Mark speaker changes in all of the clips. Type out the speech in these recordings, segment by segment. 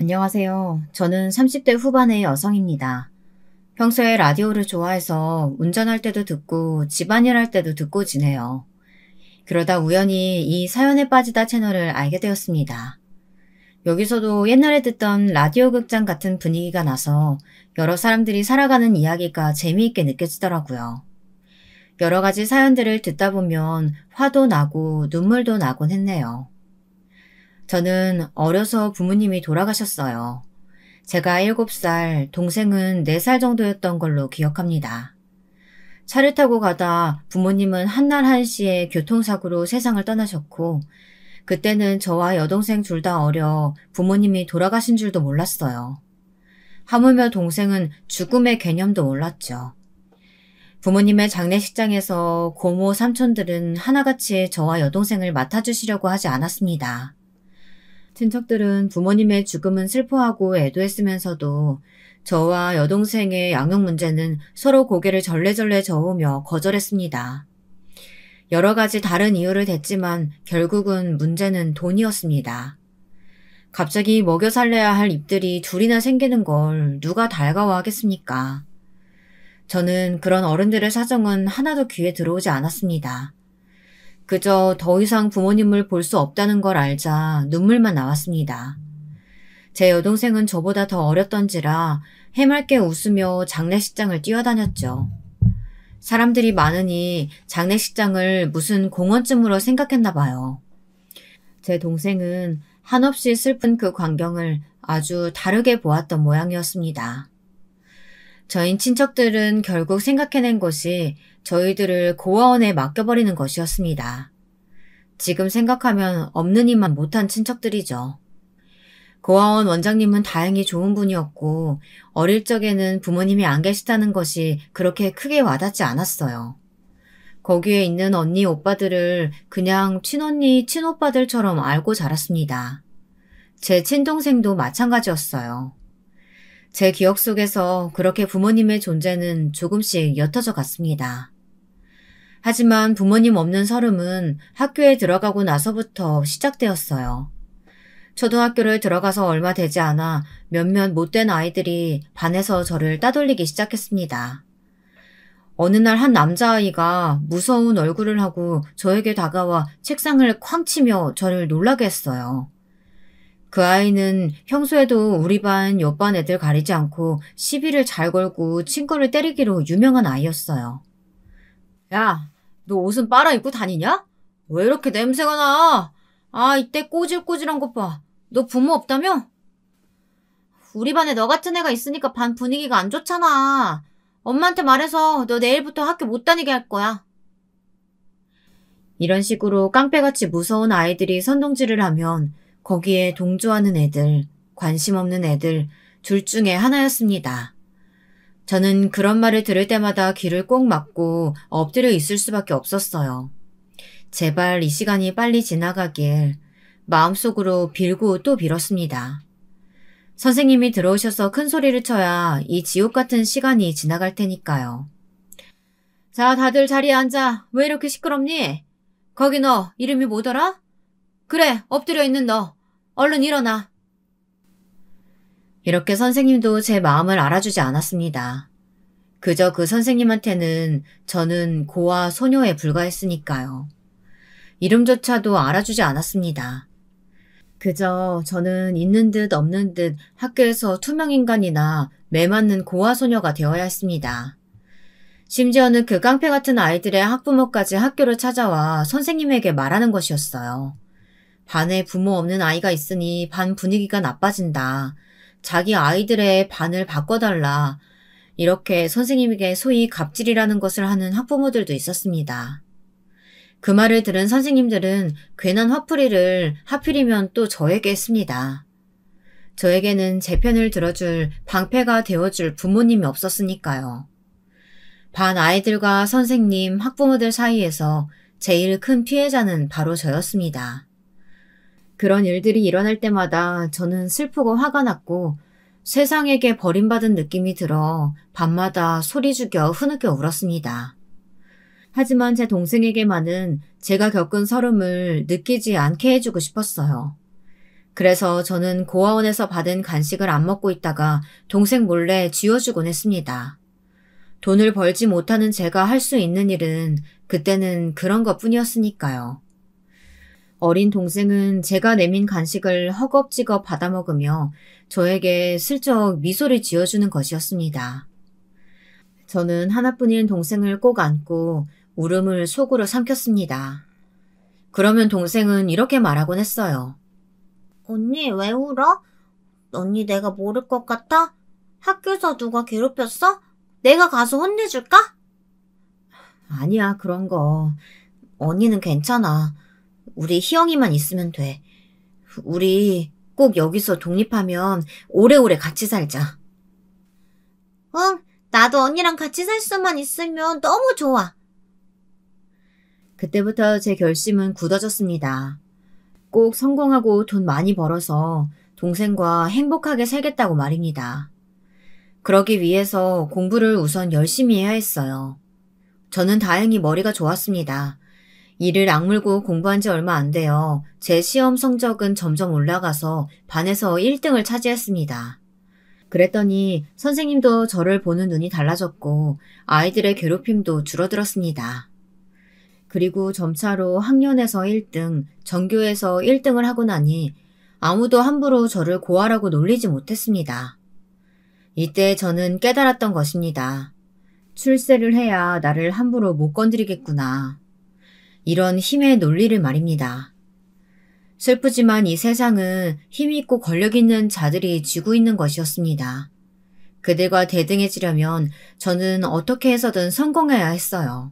Speaker 1: 안녕하세요. 저는 30대 후반의 여성입니다. 평소에 라디오를 좋아해서 운전할 때도 듣고 집안일 할 때도 듣고 지내요. 그러다 우연히 이 사연에 빠지다 채널을 알게 되었습니다. 여기서도 옛날에 듣던 라디오 극장 같은 분위기가 나서 여러 사람들이 살아가는 이야기가 재미있게 느껴지더라고요. 여러 가지 사연들을 듣다 보면 화도 나고 눈물도 나곤 했네요. 저는 어려서 부모님이 돌아가셨어요. 제가 7살, 동생은 4살 정도였던 걸로 기억합니다. 차를 타고 가다 부모님은 한날 한시에 교통사고로 세상을 떠나셨고, 그때는 저와 여동생 둘 다 어려 부모님이 돌아가신 줄도 몰랐어요. 하물며 동생은 죽음의 개념도 몰랐죠. 부모님의 장례식장에서 고모 삼촌들은 하나같이 저와 여동생을 맡아주시려고 하지 않았습니다. 친척들은 부모님의 죽음은 슬퍼하고 애도했으면서도 저와 여동생의 양육 문제는 서로 고개를 절레절레 저으며 거절했습니다. 여러 가지 다른 이유를 댔지만 결국은 문제는 돈이었습니다. 갑자기 먹여 살려야 할 입들이 둘이나 생기는 걸 누가 달가워하겠습니까? 저는 그런 어른들의 사정은 하나도 귀에 들어오지 않았습니다. 그저 더 이상 부모님을 볼 수 없다는 걸 알자 눈물만 나왔습니다. 제 여동생은 저보다 더 어렸던지라 해맑게 웃으며 장례식장을 뛰어다녔죠. 사람들이 많으니 장례식장을 무슨 공원쯤으로 생각했나 봐요. 제 동생은 한없이 슬픈 그 광경을 아주 다르게 보았던 모양이었습니다. 저희 친척들은 결국 생각해낸 것이 저희들을 고아원에 맡겨버리는 것이었습니다. 지금 생각하면 없는 이만 못한 친척들이죠. 고아원 원장님은 다행히 좋은 분이었고 어릴 적에는 부모님이 안 계시다는 것이 그렇게 크게 와닿지 않았어요. 거기에 있는 언니 오빠들을 그냥 친언니 친오빠들처럼 알고 자랐습니다. 제 친동생도 마찬가지였어요. 제 기억 속에서 그렇게 부모님의 존재는 조금씩 옅어져 갔습니다. 하지만 부모님 없는 서름은 학교에 들어가고 나서부터 시작되었어요. 초등학교를 들어가서 얼마 되지 않아 몇몇 못된 아이들이 반에서 저를 따돌리기 시작했습니다. 어느 날 한 남자아이가 무서운 얼굴을 하고 저에게 다가와 책상을 쾅 치며 저를 놀라게 했어요. 그 아이는 평소에도 우리 반, 옆반 애들 가리지 않고 시비를 잘 걸고 친구를 때리기로 유명한 아이였어요. 야, 너 옷은 빨아 입고 다니냐? 왜 이렇게 냄새가 나? 아, 이때 꼬질꼬질한 것 봐. 너 부모 없다며? 우리 반에 너 같은 애가 있으니까 반 분위기가 안 좋잖아. 엄마한테 말해서 너 내일부터 학교 못 다니게 할 거야. 이런 식으로 깡패같이 무서운 아이들이 선동질을 하면 거기에 동조하는 애들, 관심 없는 애들, 둘 중에 하나였습니다. 저는 그런 말을 들을 때마다 귀를 꼭 막고 엎드려 있을 수밖에 없었어요. 제발 이 시간이 빨리 지나가길 마음속으로 빌고 또 빌었습니다. 선생님이 들어오셔서 큰 소리를 쳐야 이 지옥 같은 시간이 지나갈 테니까요. 자, 다들 자리에 앉아. 왜 이렇게 시끄럽니? 거기 너 이름이 뭐더라? 그래, 엎드려 있는 너. 얼른 일어나. 이렇게 선생님도 제 마음을 알아주지 않았습니다. 그저 그 선생님한테는 저는 고아 소녀에 불과했으니까요. 이름조차도 알아주지 않았습니다. 그저 저는 있는 듯 없는 듯 학교에서 투명인간이나 매맞는 고아 소녀가 되어야 했습니다. 심지어는 그 깡패 같은 아이들의 학부모까지 학교로 찾아와 선생님에게 말하는 것이었어요. 반에 부모 없는 아이가 있으니 반 분위기가 나빠진다. 자기 아이들의 반을 바꿔달라. 이렇게 선생님에게 소위 갑질이라는 것을 하는 학부모들도 있었습니다. 그 말을 들은 선생님들은 괜한 화풀이를 하필이면 또 저에게 했습니다. 저에게는 제 편을 들어줄 방패가 되어줄 부모님이 없었으니까요. 반 아이들과 선생님, 학부모들 사이에서 제일 큰 피해자는 바로 저였습니다. 그런 일들이 일어날 때마다 저는 슬프고 화가 났고 세상에게 버림받은 느낌이 들어 밤마다 소리 죽여 흐느껴 울었습니다. 하지만 제 동생에게만은 제가 겪은 서름을 느끼지 않게 해주고 싶었어요. 그래서 저는 고아원에서 받은 간식을 안 먹고 있다가 동생 몰래 쥐어주곤 했습니다. 돈을 벌지 못하는 제가 할 수 있는 일은 그때는 그런 것 뿐이었으니까요. 어린 동생은 제가 내민 간식을 허겁지겁 받아먹으며 저에게 슬쩍 미소를 지어주는 것이었습니다. 저는 하나뿐인 동생을 꼭 안고 울음을 속으로 삼켰습니다. 그러면 동생은 이렇게 말하곤 했어요.
Speaker 2: 언니, 왜 울어? 언니 내가 모를 것 같아? 학교에서 누가 괴롭혔어? 내가 가서 혼내줄까?
Speaker 1: 아니야, 그런 거. 언니는 괜찮아. 우리 희영이만 있으면 돼. 우리 꼭 여기서 독립하면 오래오래 같이 살자.
Speaker 2: 응, 나도 언니랑 같이 살 수만 있으면 너무 좋아.
Speaker 1: 그때부터 제 결심은 굳어졌습니다. 꼭 성공하고 돈 많이 벌어서 동생과 행복하게 살겠다고 말입니다. 그러기 위해서 공부를 우선 열심히 해야 했어요. 저는 다행히 머리가 좋았습니다. 이를 악물고 공부한 지 얼마 안 돼요. 제 시험 성적은 점점 올라가서 반에서 1등을 차지했습니다. 그랬더니 선생님도 저를 보는 눈이 달라졌고 아이들의 괴롭힘도 줄어들었습니다. 그리고 점차로 학년에서 1등, 전교에서 1등을 하고 나니 아무도 함부로 저를 고아라고 놀리지 못했습니다. 이때 저는 깨달았던 것입니다. 출세를 해야 나를 함부로 못 건드리겠구나. 이런 힘의 논리를 말입니다. 슬프지만 이 세상은 힘있고 권력있는 자들이 쥐고 있는 것이었습니다. 그들과 대등해지려면 저는 어떻게 해서든 성공해야 했어요.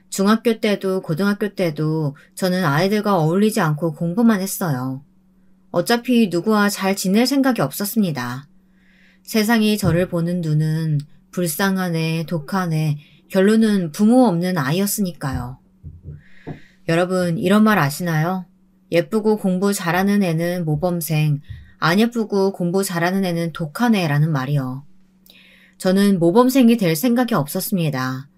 Speaker 1: 중학교 때도 고등학교 때도 저는 아이들과 어울리지 않고 공부만 했어요. 어차피 누구와 잘 지낼 생각이 없었습니다. 세상이 저를 보는 눈은 불쌍한 애, 독한 애, 결론은 부모 없는 아이였으니까요. 여러분, 이런 말 아시나요? 예쁘고 공부 잘하는 애는 모범생, 안 예쁘고 공부 잘하는 애는 독한 애라는 말이요. 저는 모범생이 될 생각이 없었습니다.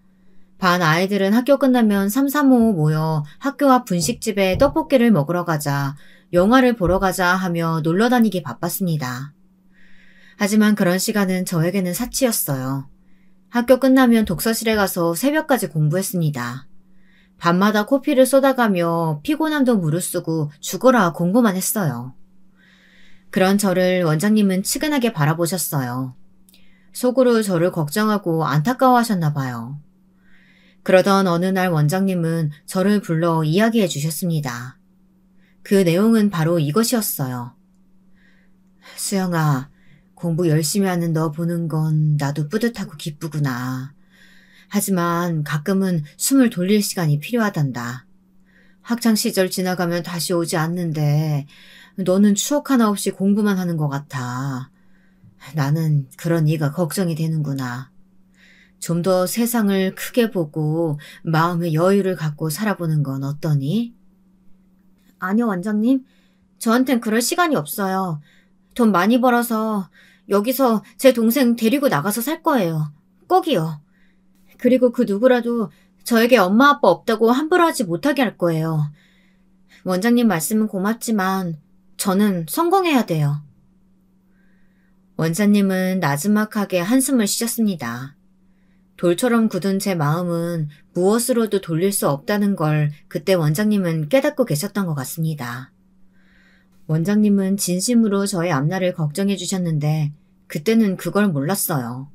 Speaker 1: 반 아이들은 학교 끝나면 3, 3, 5 모여 학교 앞 분식집에 떡볶이를 먹으러 가자, 영화를 보러 가자 하며 놀러 다니기 바빴습니다. 하지만 그런 시간은 저에게는 사치였어요. 학교 끝나면 독서실에 가서 새벽까지 공부했습니다. 밤마다 코피를 쏟아가며 피곤함도 무릅쓰고 죽어라 공부만 했어요. 그런 저를 원장님은 측은하게 바라보셨어요. 속으로 저를 걱정하고 안타까워하셨나 봐요. 그러던 어느 날 원장님은 저를 불러 이야기해 주셨습니다. 그 내용은 바로 이것이었어요. 수영아, 공부 열심히 하는 너 보는 건 나도 뿌듯하고 기쁘구나. 하지만 가끔은 숨을 돌릴 시간이 필요하단다. 학창시절 지나가면 다시 오지 않는데 너는 추억 하나 없이 공부만 하는 것 같아. 나는 그런 네가 걱정이 되는구나. 좀 더 세상을 크게 보고 마음의 여유를 갖고 살아보는 건 어떠니?
Speaker 2: 아니요, 원장님. 저한텐 그럴 시간이 없어요. 돈 많이 벌어서 여기서 제 동생 데리고 나가서 살 거예요. 꼭이요. 그리고 그 누구라도 저에게 엄마 아빠 없다고 함부로 하지 못하게 할 거예요. 원장님 말씀은 고맙지만 저는 성공해야 돼요.
Speaker 1: 원장님은 나지막하게 한숨을 쉬셨습니다. 돌처럼 굳은 제 마음은 무엇으로도 돌릴 수 없다는 걸 그때 원장님은 깨닫고 계셨던 것 같습니다. 원장님은 진심으로 저의 앞날을 걱정해 주셨는데 그때는 그걸 몰랐어요.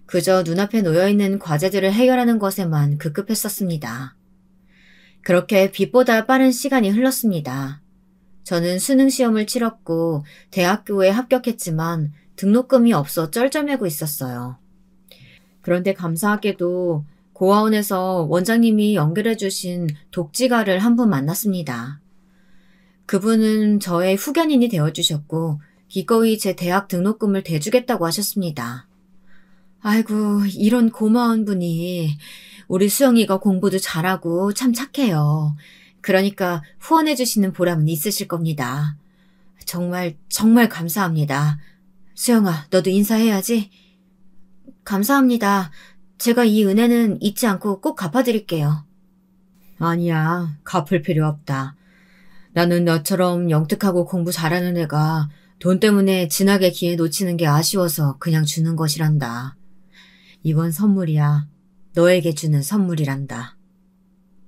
Speaker 1: 그저 눈앞에 놓여있는 과제들을 해결하는 것에만 급급했었습니다. 그렇게 빛보다 빠른 시간이 흘렀습니다. 저는 수능 시험을 치렀고 대학교에 합격했지만 등록금이 없어 쩔쩔매고 있었어요. 그런데 감사하게도 고아원에서 원장님이 연결해 주신 독지가를 한 분 만났습니다. 그분은 저의 후견인이 되어주셨고 기꺼이 제 대학 등록금을 대주겠다고 하셨습니다. 아이고, 이런 고마운 분이 우리 수영이가 공부도 잘하고 참 착해요. 그러니까 후원해 주시는 보람은 있으실 겁니다. 정말 정말 감사합니다. 수영아, 너도 인사해야지. 감사합니다. 제가 이 은혜는 잊지 않고 꼭 갚아드릴게요. 아니야, 갚을 필요 없다. 나는 너처럼 영특하고 공부 잘하는 애가 돈 때문에 진학의 기회 놓치는 게 아쉬워서 그냥 주는 것이란다. 이건 선물이야. 너에게 주는 선물이란다.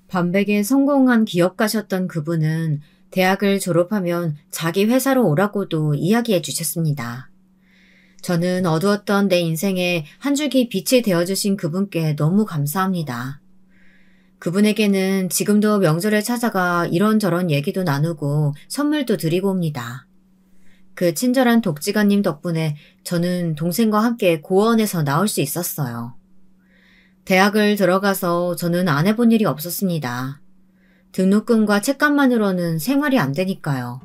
Speaker 1: 반백에 성공한 기업가셨던 그분은 대학을 졸업하면 자기 회사로 오라고도 이야기해 주셨습니다. 저는 어두웠던 내 인생에 한 줄기 빛이 되어주신 그분께 너무 감사합니다. 그분에게는 지금도 명절에 찾아가 이런저런 얘기도 나누고 선물도 드리고 옵니다. 그 친절한 독지가님 덕분에 저는 동생과 함께 고원에서 나올 수 있었어요. 대학을 들어가서 저는 안 해본 일이 없었습니다. 등록금과 책값만으로는 생활이 안 되니까요.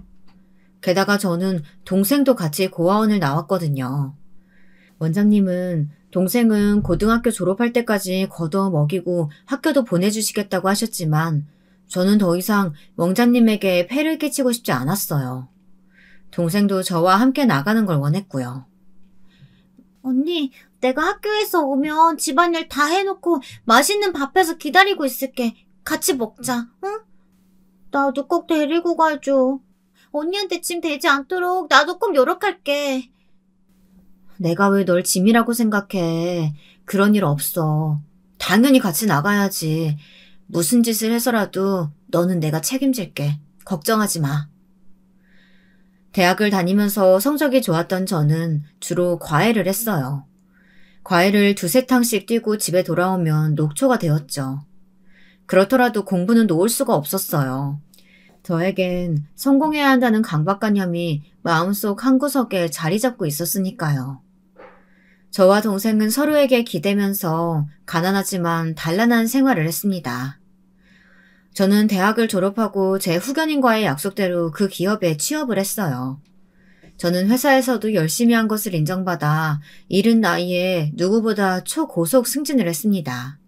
Speaker 1: 게다가 저는 동생도 같이 고아원을 나왔거든요. 원장님은 동생은 고등학교 졸업할 때까지 거두어 먹이고 학교도 보내주시겠다고 하셨지만 저는 더 이상 원장님에게 폐를 끼치고 싶지 않았어요. 동생도 저와 함께 나가는 걸 원했고요.
Speaker 2: 언니, 내가 학교에서 오면 집안일 다 해놓고 맛있는 밥해서 기다리고 있을게. 같이 먹자, 응? 나도 꼭 데리고 가줘. 언니한테 짐 되지 않도록 나도 꼭 노력할게.
Speaker 1: 내가 왜 널 짐이라고 생각해. 그런 일 없어. 당연히 같이 나가야지. 무슨 짓을 해서라도 너는 내가 책임질게. 걱정하지 마. 대학을 다니면서 성적이 좋았던 저는 주로 과외를 했어요. 과외를 2~3탕씩 뛰고 집에 돌아오면 녹초가 되었죠. 그렇더라도 공부는 놓을 수가 없었어요. 저에겐 성공해야 한다는 강박관념이 마음속 한구석에 자리 잡고 있었으니까요. 저와 동생은 서로에게 기대면서 가난하지만 단란한 생활을 했습니다. 저는 대학을 졸업하고 제 후견인과의 약속대로 그 기업에 취업을 했어요. 저는 회사에서도 열심히 한 것을 인정받아 이른 나이에 누구보다 초고속 승진을 했습니다.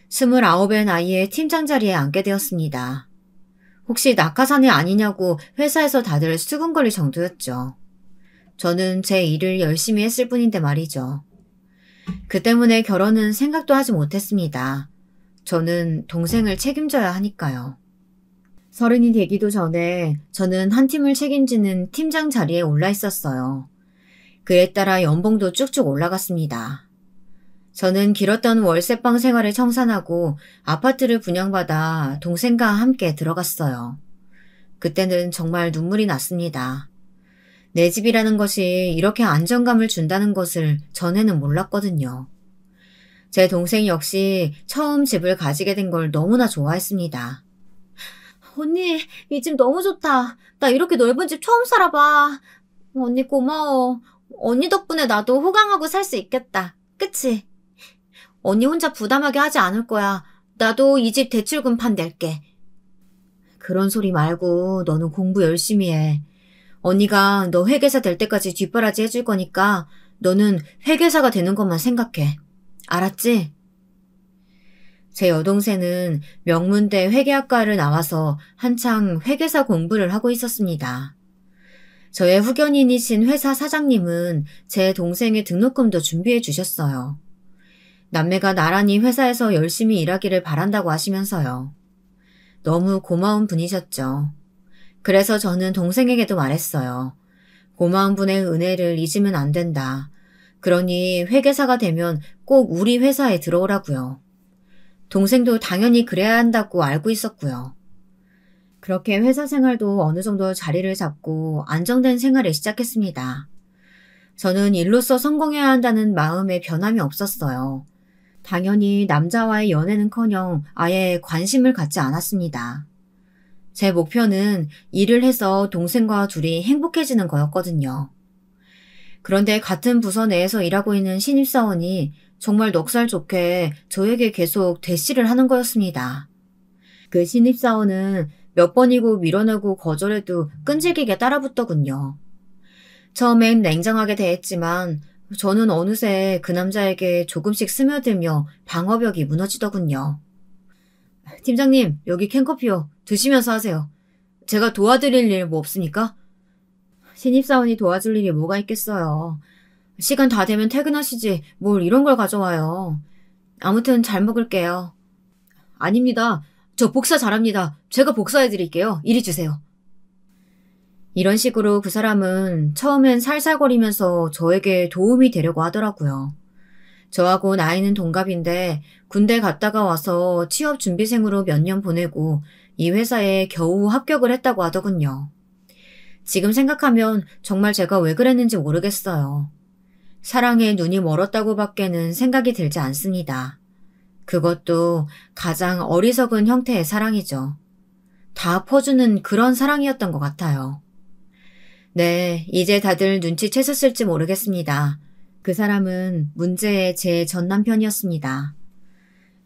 Speaker 1: 29의 나이에 팀장 자리에 앉게 되었습니다. 혹시 낙하산이 아니냐고 회사에서 다들 수근거릴 정도였죠. 저는 제 일을 열심히 했을 뿐인데 말이죠. 그 때문에 결혼은 생각도 하지 못했습니다. 저는 동생을 책임져야 하니까요. 30이 되기도 전에 저는 한 팀을 책임지는 팀장 자리에 올라 있었어요. 그에 따라 연봉도 쭉쭉 올라갔습니다. 저는 길었던 월세방 생활을 청산하고 아파트를 분양받아 동생과 함께 들어갔어요. 그때는 정말 눈물이 났습니다. 내 집이라는 것이 이렇게 안정감을 준다는 것을 전에는 몰랐거든요. 제 동생 역시 처음 집을 가지게 된 걸 너무나 좋아했습니다.
Speaker 2: 언니, 이 집 너무 좋다. 나 이렇게 넓은 집 처음 살아봐. 언니 고마워. 언니 덕분에 나도 호강하고 살 수 있겠다. 그치? 언니 혼자 부담하게 하지 않을 거야. 나도 이 집 대출금판 낼게.
Speaker 1: 그런 소리 말고 너는 공부 열심히 해. 언니가 너 회계사 될 때까지 뒷바라지 해줄 거니까 너는 회계사가 되는 것만 생각해. 알았지? 제 여동생은 명문대 회계학과를 나와서 한창 회계사 공부를 하고 있었습니다. 저의 후견인이신 회사 사장님은 제 동생의 등록금도 준비해 주셨어요. 남매가 나란히 회사에서 열심히 일하기를 바란다고 하시면서요. 너무 고마운 분이셨죠. 그래서 저는 동생에게도 말했어요. 고마운 분의 은혜를 잊으면 안 된다. 그러니 회계사가 되면 꼭 우리 회사에 들어오라고요. 동생도 당연히 그래야 한다고 알고 있었고요. 그렇게 회사 생활도 어느 정도 자리를 잡고 안정된 생활을 시작했습니다. 저는 일로서 성공해야 한다는 마음에 변함이 없었어요. 당연히 남자와의 연애는커녕 아예 관심을 갖지 않았습니다. 제 목표는 일을 해서 동생과 둘이 행복해지는 거였거든요. 그런데 같은 부서 내에서 일하고 있는 신입사원이 정말 넉살 좋게 저에게 계속 대시를 하는 거였습니다. 그 신입사원은 몇 번이고 밀어내고 거절해도 끈질기게 따라붙더군요. 처음엔 냉정하게 대했지만 저는 어느새 그 남자에게 조금씩 스며들며 방어벽이 무너지더군요. 팀장님, 여기 캔커피요. 드시면서 하세요. 제가 도와드릴 일 뭐 없습니까? 신입사원이 도와줄 일이 뭐가 있겠어요. 시간 다 되면 퇴근하시지 뭘 이런 걸 가져와요. 아무튼 잘 먹을게요. 아닙니다.
Speaker 2: 저 복사 잘합니다. 제가 복사해드릴게요. 이리 주세요.
Speaker 1: 이런 식으로 그 사람은 처음엔 살살거리면서 저에게 도움이 되려고 하더라고요. 저하고 나이는 동갑인데 군대 갔다가 와서 취업 준비생으로 몇 년 보내고 이 회사에 겨우 합격을 했다고 하더군요. 지금 생각하면 정말 제가 왜 그랬는지 모르겠어요. 사랑에 눈이 멀었다고 밖에는 생각이 들지 않습니다. 그것도 가장 어리석은 형태의 사랑이죠. 다 퍼주는 그런 사랑이었던 것 같아요. 네, 이제 다들 눈치채셨을지 모르겠습니다. 그 사람은 문제의 제 전남편이었습니다.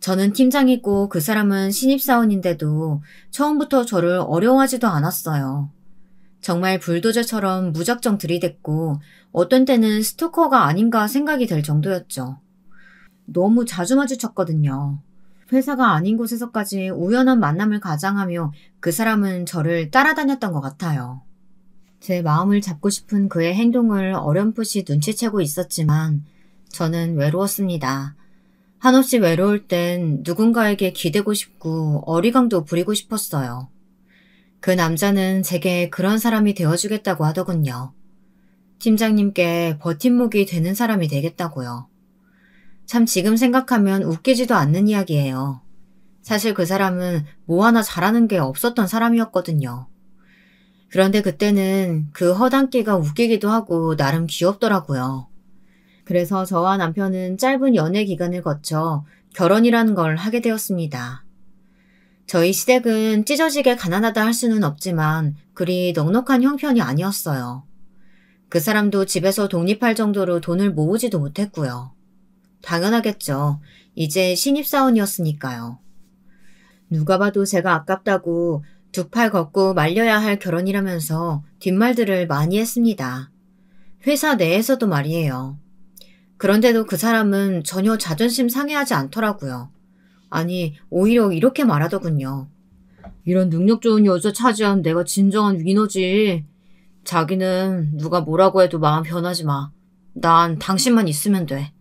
Speaker 1: 저는 팀장이고 그 사람은 신입사원인데도 처음부터 저를 어려워하지도 않았어요. 정말 불도저처럼 무작정 들이댔고 어떤 때는 스토커가 아닌가 생각이 들 정도였죠. 너무 자주 마주쳤거든요. 회사가 아닌 곳에서까지 우연한 만남을 가장하며 그 사람은 저를 따라다녔던 것 같아요. 제 마음을 잡고 싶은 그의 행동을 어렴풋이 눈치채고 있었지만 저는 외로웠습니다. 한없이 외로울 땐 누군가에게 기대고 싶고 어리광도 부리고 싶었어요. 그 남자는 제게 그런 사람이 되어주겠다고 하더군요. 팀장님께 버팀목이 되는 사람이 되겠다고요. 참 지금 생각하면 웃기지도 않는 이야기예요. 사실 그 사람은 뭐 하나 잘하는 게 없었던 사람이었거든요. 그런데 그때는 그 허당끼가 웃기기도 하고 나름 귀엽더라고요. 그래서 저와 남편은 짧은 연애 기간을 거쳐 결혼이라는 걸 하게 되었습니다. 저희 시댁은 찢어지게 가난하다 할 수는 없지만 그리 넉넉한 형편이 아니었어요. 그 사람도 집에서 독립할 정도로 돈을 모으지도 못했고요. 당연하겠죠. 이제 신입사원이었으니까요. 누가 봐도 제가 아깝다고 두 팔 걷고 말려야 할 결혼이라면서 뒷말들을 많이 했습니다. 회사 내에서도 말이에요. 그런데도 그 사람은 전혀 자존심 상해하지 않더라고요. 아니, 오히려 이렇게 말하더군요. 이런 능력 좋은 여자 차지한 내가 진정한 위너지. 자기는 누가 뭐라고 해도 마음 변하지 마. 난 당신만 있으면 돼.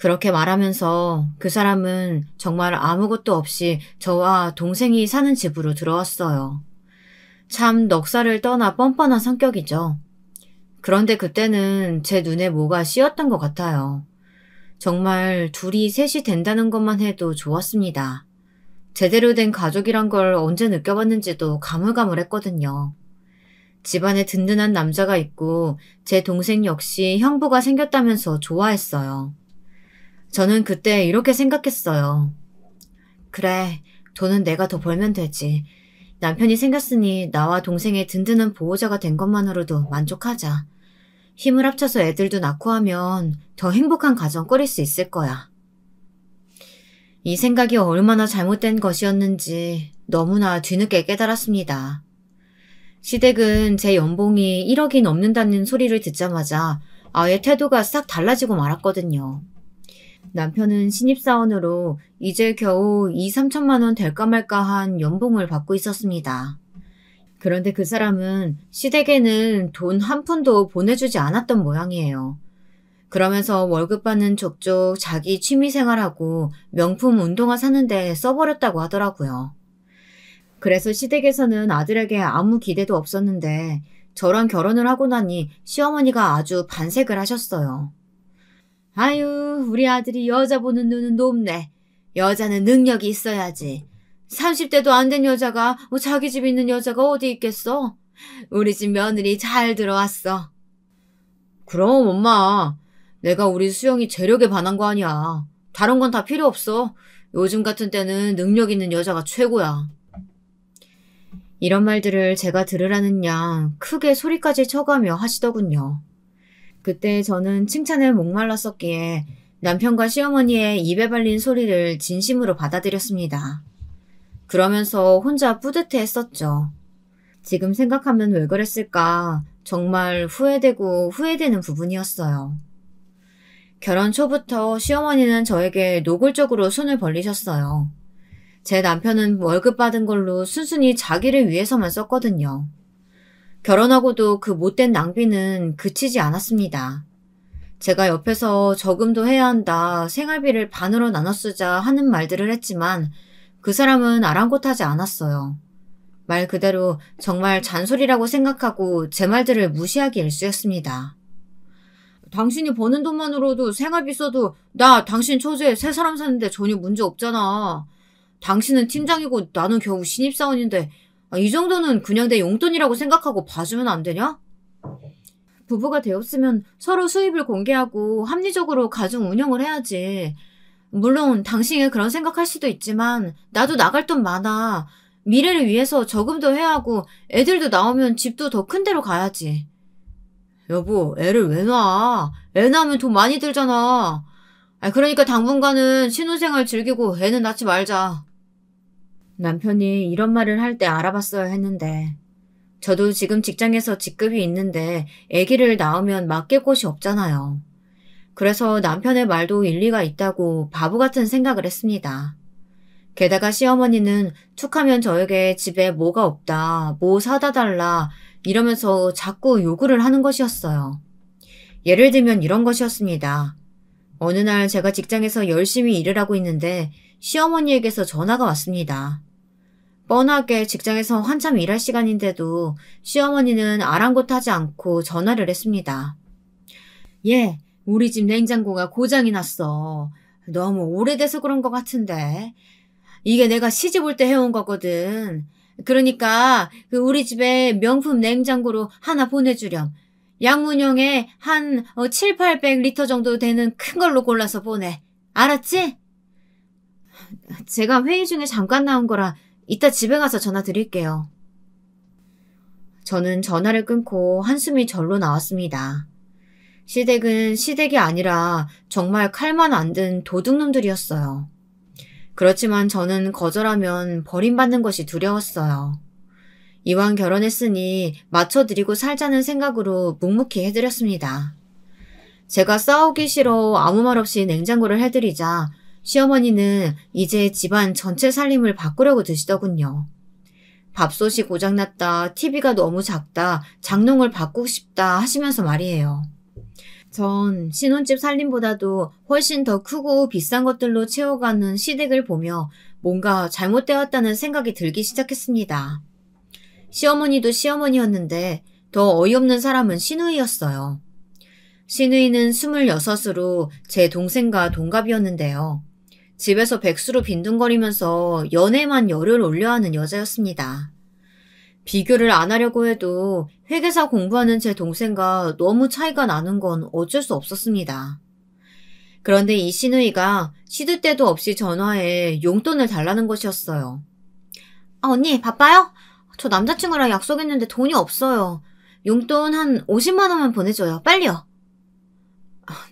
Speaker 1: 그렇게 말하면서 그 사람은 정말 아무것도 없이 저와 동생이 사는 집으로 들어왔어요. 참 넉살을 떠나 뻔뻔한 성격이죠. 그런데 그때는 제 눈에 뭐가 씌었던 것 같아요. 정말 둘이 셋이 된다는 것만 해도 좋았습니다. 제대로 된 가족이란 걸 언제 느껴봤는지도 가물가물했거든요. 집안에 든든한 남자가 있고 제 동생 역시 형부가 생겼다면서 좋아했어요. 저는 그때 이렇게 생각했어요. 그래, 돈은 내가 더 벌면 되지. 남편이 생겼으니 나와 동생의 든든한 보호자가 된 것만으로도 만족하자. 힘을 합쳐서 애들도 낳고 하면 더 행복한 가정 꾸릴 수 있을 거야. 이 생각이 얼마나 잘못된 것이었는지 너무나 뒤늦게 깨달았습니다. 시댁은 제 연봉이 1억이 넘는다는 소리를 듣자마자 아예 태도가 싹 달라지고 말았거든요. 남편은 신입사원으로 이제 겨우 2, 3천만 원 될까 말까 한 연봉을 받고 있었습니다. 그런데 그 사람은 시댁에는 돈 한 푼도 보내주지 않았던 모양이에요. 그러면서 월급 받는 족족 자기 취미생활하고 명품 운동화 사는데 써버렸다고 하더라고요. 그래서 시댁에서는 아들에게 아무 기대도 없었는데 저랑 결혼을 하고 나니 시어머니가 아주 반색을 하셨어요. 아유, 우리 아들이 여자 보는 눈은 높네. 여자는 능력이 있어야지. 30대도 안 된 여자가 자기 집 있는 여자가 어디 있겠어? 우리 집 며느리 잘 들어왔어. 그럼 엄마, 내가 우리 수영이 재력에 반한 거 아니야. 다른 건 다 필요 없어. 요즘 같은 때는 능력 있는 여자가 최고야. 이런 말들을 제가 들으라는 양 크게 소리까지 쳐가며 하시더군요. 그때 저는 칭찬에 목말랐었기에 남편과 시어머니의 입에 발린 소리를 진심으로 받아들였습니다. 그러면서 혼자 뿌듯해했었죠. 지금 생각하면 왜 그랬을까 정말 후회되고 후회되는 부분이었어요. 결혼 초부터 시어머니는 저에게 노골적으로 손을 벌리셨어요. 제 남편은 월급 받은 걸로 순순히 자기를 위해서만 썼거든요. 결혼하고도 그 못된 낭비는 그치지 않았습니다. 제가 옆에서 저금도 해야 한다, 생활비를 반으로 나눠 쓰자 하는 말들을 했지만 그 사람은 아랑곳하지 않았어요. 말 그대로 정말 잔소리라고 생각하고 제 말들을 무시하기 일쑤였습니다. 당신이 버는 돈만으로도 생활비 써도 나 당신 처지에 세 사람 사는데 전혀 문제 없잖아. 당신은 팀장이고 나는 겨우 신입사원인데 이 정도는 그냥 내 용돈이라고 생각하고 봐주면 안 되냐? 부부가 되었으면 서로 수입을 공개하고 합리적으로 가정 운영을 해야지. 물론 당신이 그런 생각할 수도 있지만 나도 나갈 돈 많아. 미래를 위해서 저금도 해야 하고 애들도 나오면 집도 더 큰 데로 가야지. 여보, 애를 왜 낳아? 애 낳으면 돈 많이 들잖아. 그러니까 당분간은 신혼생활 즐기고 애는 낳지 말자. 남편이 이런 말을 할 때 알아봤어야 했는데 저도 지금 직장에서 직급이 있는데 아기를 낳으면 맡길 곳이 없잖아요. 그래서 남편의 말도 일리가 있다고 바보 같은 생각을 했습니다. 게다가 시어머니는 툭하면 저에게 집에 뭐가 없다, 뭐 사다 달라 이러면서 자꾸 요구를 하는 것이었어요. 예를 들면 이런 것이었습니다. 어느 날 제가 직장에서 열심히 일을 하고 있는데 시어머니에게서 전화가 왔습니다. 뻔하게 직장에서 한참 일할 시간인데도 시어머니는 아랑곳하지 않고 전화를 했습니다. 예, 우리 집 냉장고가 고장이 났어. 너무 오래돼서 그런 것 같은데. 이게 내가 시집 올 때 해온 거거든. 그러니까 우리 집에 명품 냉장고로 하나 보내주렴. 양문형에 한 7, 800리터 정도 되는 큰 걸로 골라서 보내. 알았지? 제가 회의 중에 잠깐 나온 거라 이따 집에 가서 전화 드릴게요. 저는 전화를 끊고 한숨이 절로 나왔습니다. 시댁은 시댁이 아니라 정말 칼만 안 든 도둑놈들이었어요. 그렇지만 저는 거절하면 버림받는 것이 두려웠어요. 이왕 결혼했으니 맞춰드리고 살자는 생각으로 묵묵히 해드렸습니다. 제가 싸우기 싫어 아무 말 없이 냉장고를 해드리자 시어머니는 이제 집안 전체 살림을 바꾸려고 드시더군요. 밥솥이 고장났다, TV가 너무 작다, 장롱을 바꾸고 싶다 하시면서 말이에요. 전 신혼집 살림보다도 훨씬 더 크고 비싼 것들로 채워가는 시댁을 보며 뭔가 잘못되었다는 생각이 들기 시작했습니다. 시어머니도 시어머니였는데 더 어이없는 사람은 시누이였어요. 시누이는 26으로 제 동생과 동갑이었는데요. 집에서 백수로 빈둥거리면서 연애만 열을 올려 하는 여자였습니다. 비교를 안 하려고 해도 회계사 공부하는 제 동생과 너무 차이가 나는 건 어쩔 수 없었습니다. 그런데 이 시누이가 시도 때도 없이 전화해 용돈을 달라는 것이었어요. 언니 바빠요? 저 남자친구랑 약속했는데 돈이 없어요. 용돈 한 50만 원만 보내줘요. 빨리요.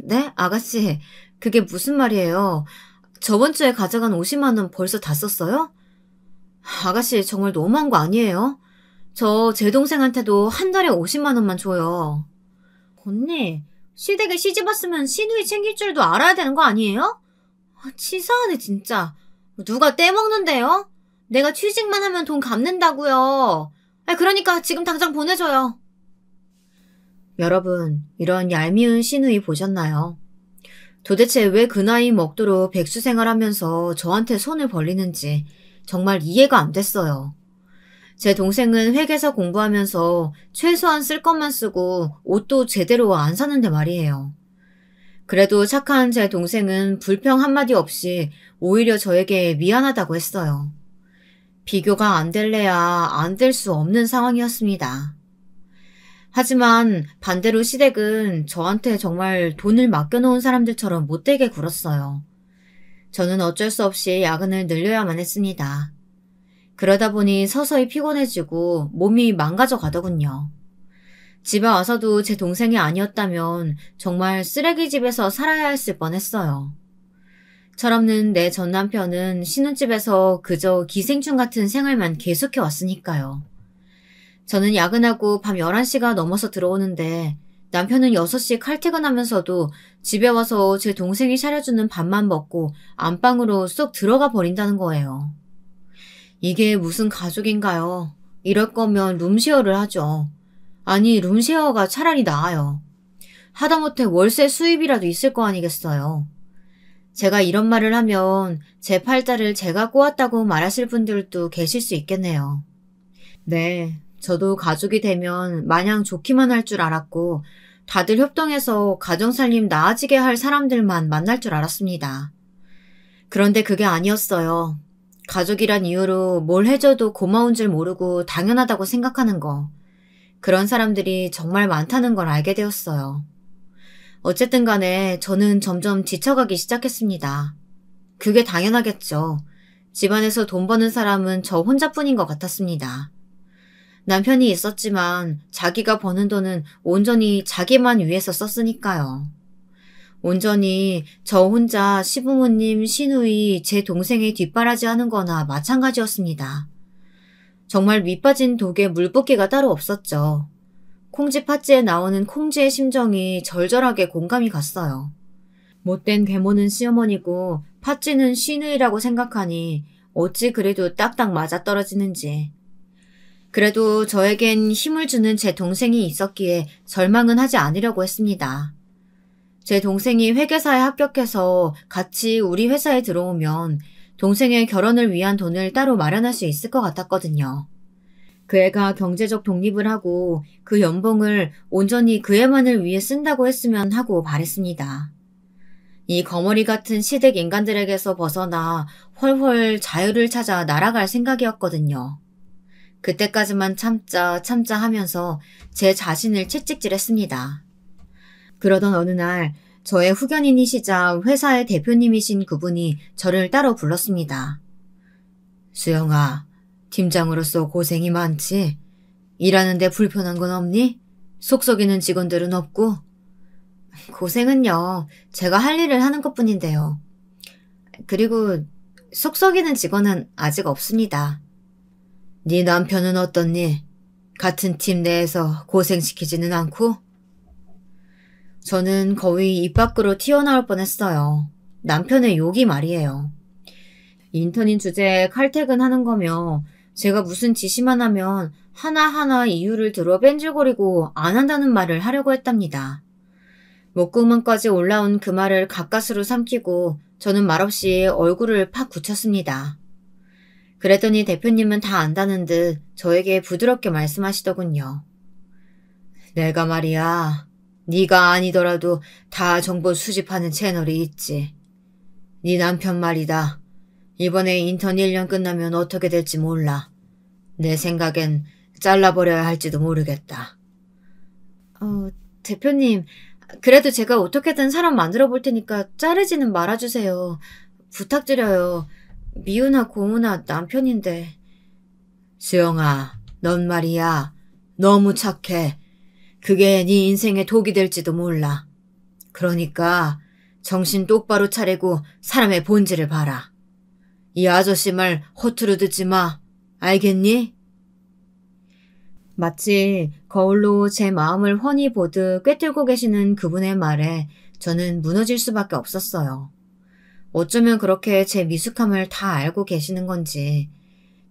Speaker 1: 네? 아가씨, 그게 무슨 말이에요? 저번 주에 가져간 50만 원 벌써 다 썼어요? 아가씨 정말 너무한 거 아니에요? 저 제 동생한테도 한 달에 50만 원만 줘요. 언니, 시댁에 시집 왔으면 시누이 챙길 줄도 알아야 되는 거 아니에요? 치사하네 진짜. 누가 떼먹는데요? 내가 취직만 하면 돈 갚는다고요. 그러니까 지금 당장 보내줘요. 여러분, 이런 얄미운 시누이 보셨나요? 도대체 왜 그 나이 먹도록 백수 생활하면서 저한테 손을 벌리는지 정말 이해가 안 됐어요. 제 동생은 회계사 공부하면서 최소한 쓸 것만 쓰고 옷도 제대로 안 사는데 말이에요. 그래도 착한 제 동생은 불평 한마디 없이 오히려 저에게 미안하다고 했어요. 비교가 안 될래야 안 될 수 없는 상황이었습니다. 하지만 반대로 시댁은 저한테 정말 돈을 맡겨놓은 사람들처럼 못되게 굴었어요. 저는 어쩔 수 없이 야근을 늘려야만 했습니다. 그러다 보니 서서히 피곤해지고 몸이 망가져 가더군요. 집에 와서도 제 동생이 아니었다면 정말 쓰레기집에서 살아야 했을 뻔했어요. 철없는 내 전 남편은 신혼집에서 그저 기생충 같은 생활만 계속해 왔으니까요. 저는 야근하고 밤 11시가 넘어서 들어오는데 남편은 6시 칼퇴근하면서도 집에 와서 제 동생이 차려주는 밥만 먹고 안방으로 쏙 들어가 버린다는 거예요. 이게 무슨 가족인가요? 이럴 거면 룸쉐어를 하죠. 아니, 룸쉐어가 차라리 나아요. 하다못해 월세 수입이라도 있을 거 아니겠어요. 제가 이런 말을 하면 제 팔자를 제가 꼬았다고 말하실 분들도 계실 수 있겠네요. 네, 저도 가족이 되면 마냥 좋기만 할 줄 알았고 다들 협동해서 가정살림 나아지게 할 사람들만 만날 줄 알았습니다. 그런데 그게 아니었어요. 가족이란 이유로 뭘 해줘도 고마운 줄 모르고 당연하다고 생각하는 거. 그런 사람들이 정말 많다는 걸 알게 되었어요. 어쨌든 간에 저는 점점 지쳐가기 시작했습니다. 그게 당연하겠죠. 집안에서 돈 버는 사람은 저 혼자뿐인 것 같았습니다. 남편이 있었지만 자기가 버는 돈은 온전히 자기만 위해서 썼으니까요. 온전히 저 혼자 시부모님, 시누이, 제 동생의 뒷바라지 하는 거나 마찬가지였습니다. 정말 밑빠진 독에 물 붓기가 따로 없었죠. 콩쥐 팥쥐에 나오는 콩쥐의 심정이 절절하게 공감이 갔어요. 못된 계모는 시어머니고 팥쥐는 시누이라고 생각하니 어찌 그래도 딱딱 맞아떨어지는지. 그래도 저에겐 힘을 주는 제 동생이 있었기에 절망은 하지 않으려고 했습니다. 제 동생이 회계사에 합격해서 같이 우리 회사에 들어오면 동생의 결혼을 위한 돈을 따로 마련할 수 있을 것 같았거든요. 그 애가 경제적 독립을 하고 그 연봉을 온전히 그 애만을 위해 쓴다고 했으면 하고 바랬습니다. 이 거머리 같은 시댁 인간들에게서 벗어나 훨훨 자유를 찾아 날아갈 생각이었거든요. 그때까지만 참자 하면서 제 자신을 채찍질했습니다. 그러던 어느 날 저의 후견인이시자 회사의 대표님이신 그분이 저를 따로 불렀습니다. 수영아, 팀장으로서 고생이 많지? 일하는데 불편한 건 없니? 속 썩이는 직원들은 없고? 고생은요, 제가 할 일을 하는 것뿐인데요. 그리고 속 썩이는 직원은 아직 없습니다. 네 남편은 어떻니? 같은 팀 내에서 고생시키지는 않고? 저는 거의 입 밖으로 튀어나올 뻔했어요. 남편의 욕이 말이에요. 인턴인 주제에 칼퇴근하는 거며 제가 무슨 지시만 하면 하나하나 이유를 들어 뺀질거리고 안 한다는 말을 하려고 했답니다. 목구멍까지 올라온 그 말을 가까스로 삼키고 저는 말없이 얼굴을 팍 굳혔습니다. 그랬더니 대표님은 다 안다는 듯 저에게 부드럽게 말씀하시더군요. 내가 말이야, 네가 아니더라도 다 정보 수집하는 채널이 있지. 네 남편 말이다. 이번에 인턴 1년 끝나면 어떻게 될지 몰라. 내 생각엔 잘라버려야 할지도 모르겠다. 대표님, 그래도 제가 어떻게든 사람 만들어 볼 테니까 자르지는 말아주세요. 부탁드려요. 미우나 고우나 남편인데. 수영아, 넌 말이야. 너무 착해. 그게 네 인생의 독이 될지도 몰라. 그러니까 정신 똑바로 차리고 사람의 본질을 봐라. 이 아저씨 말 허투루 듣지 마. 알겠니? 마치 거울로 제 마음을 훤히 보듯 꿰뚫고 계시는 그분의 말에 저는 무너질 수밖에 없었어요. 어쩌면 그렇게 제 미숙함을 다 알고 계시는 건지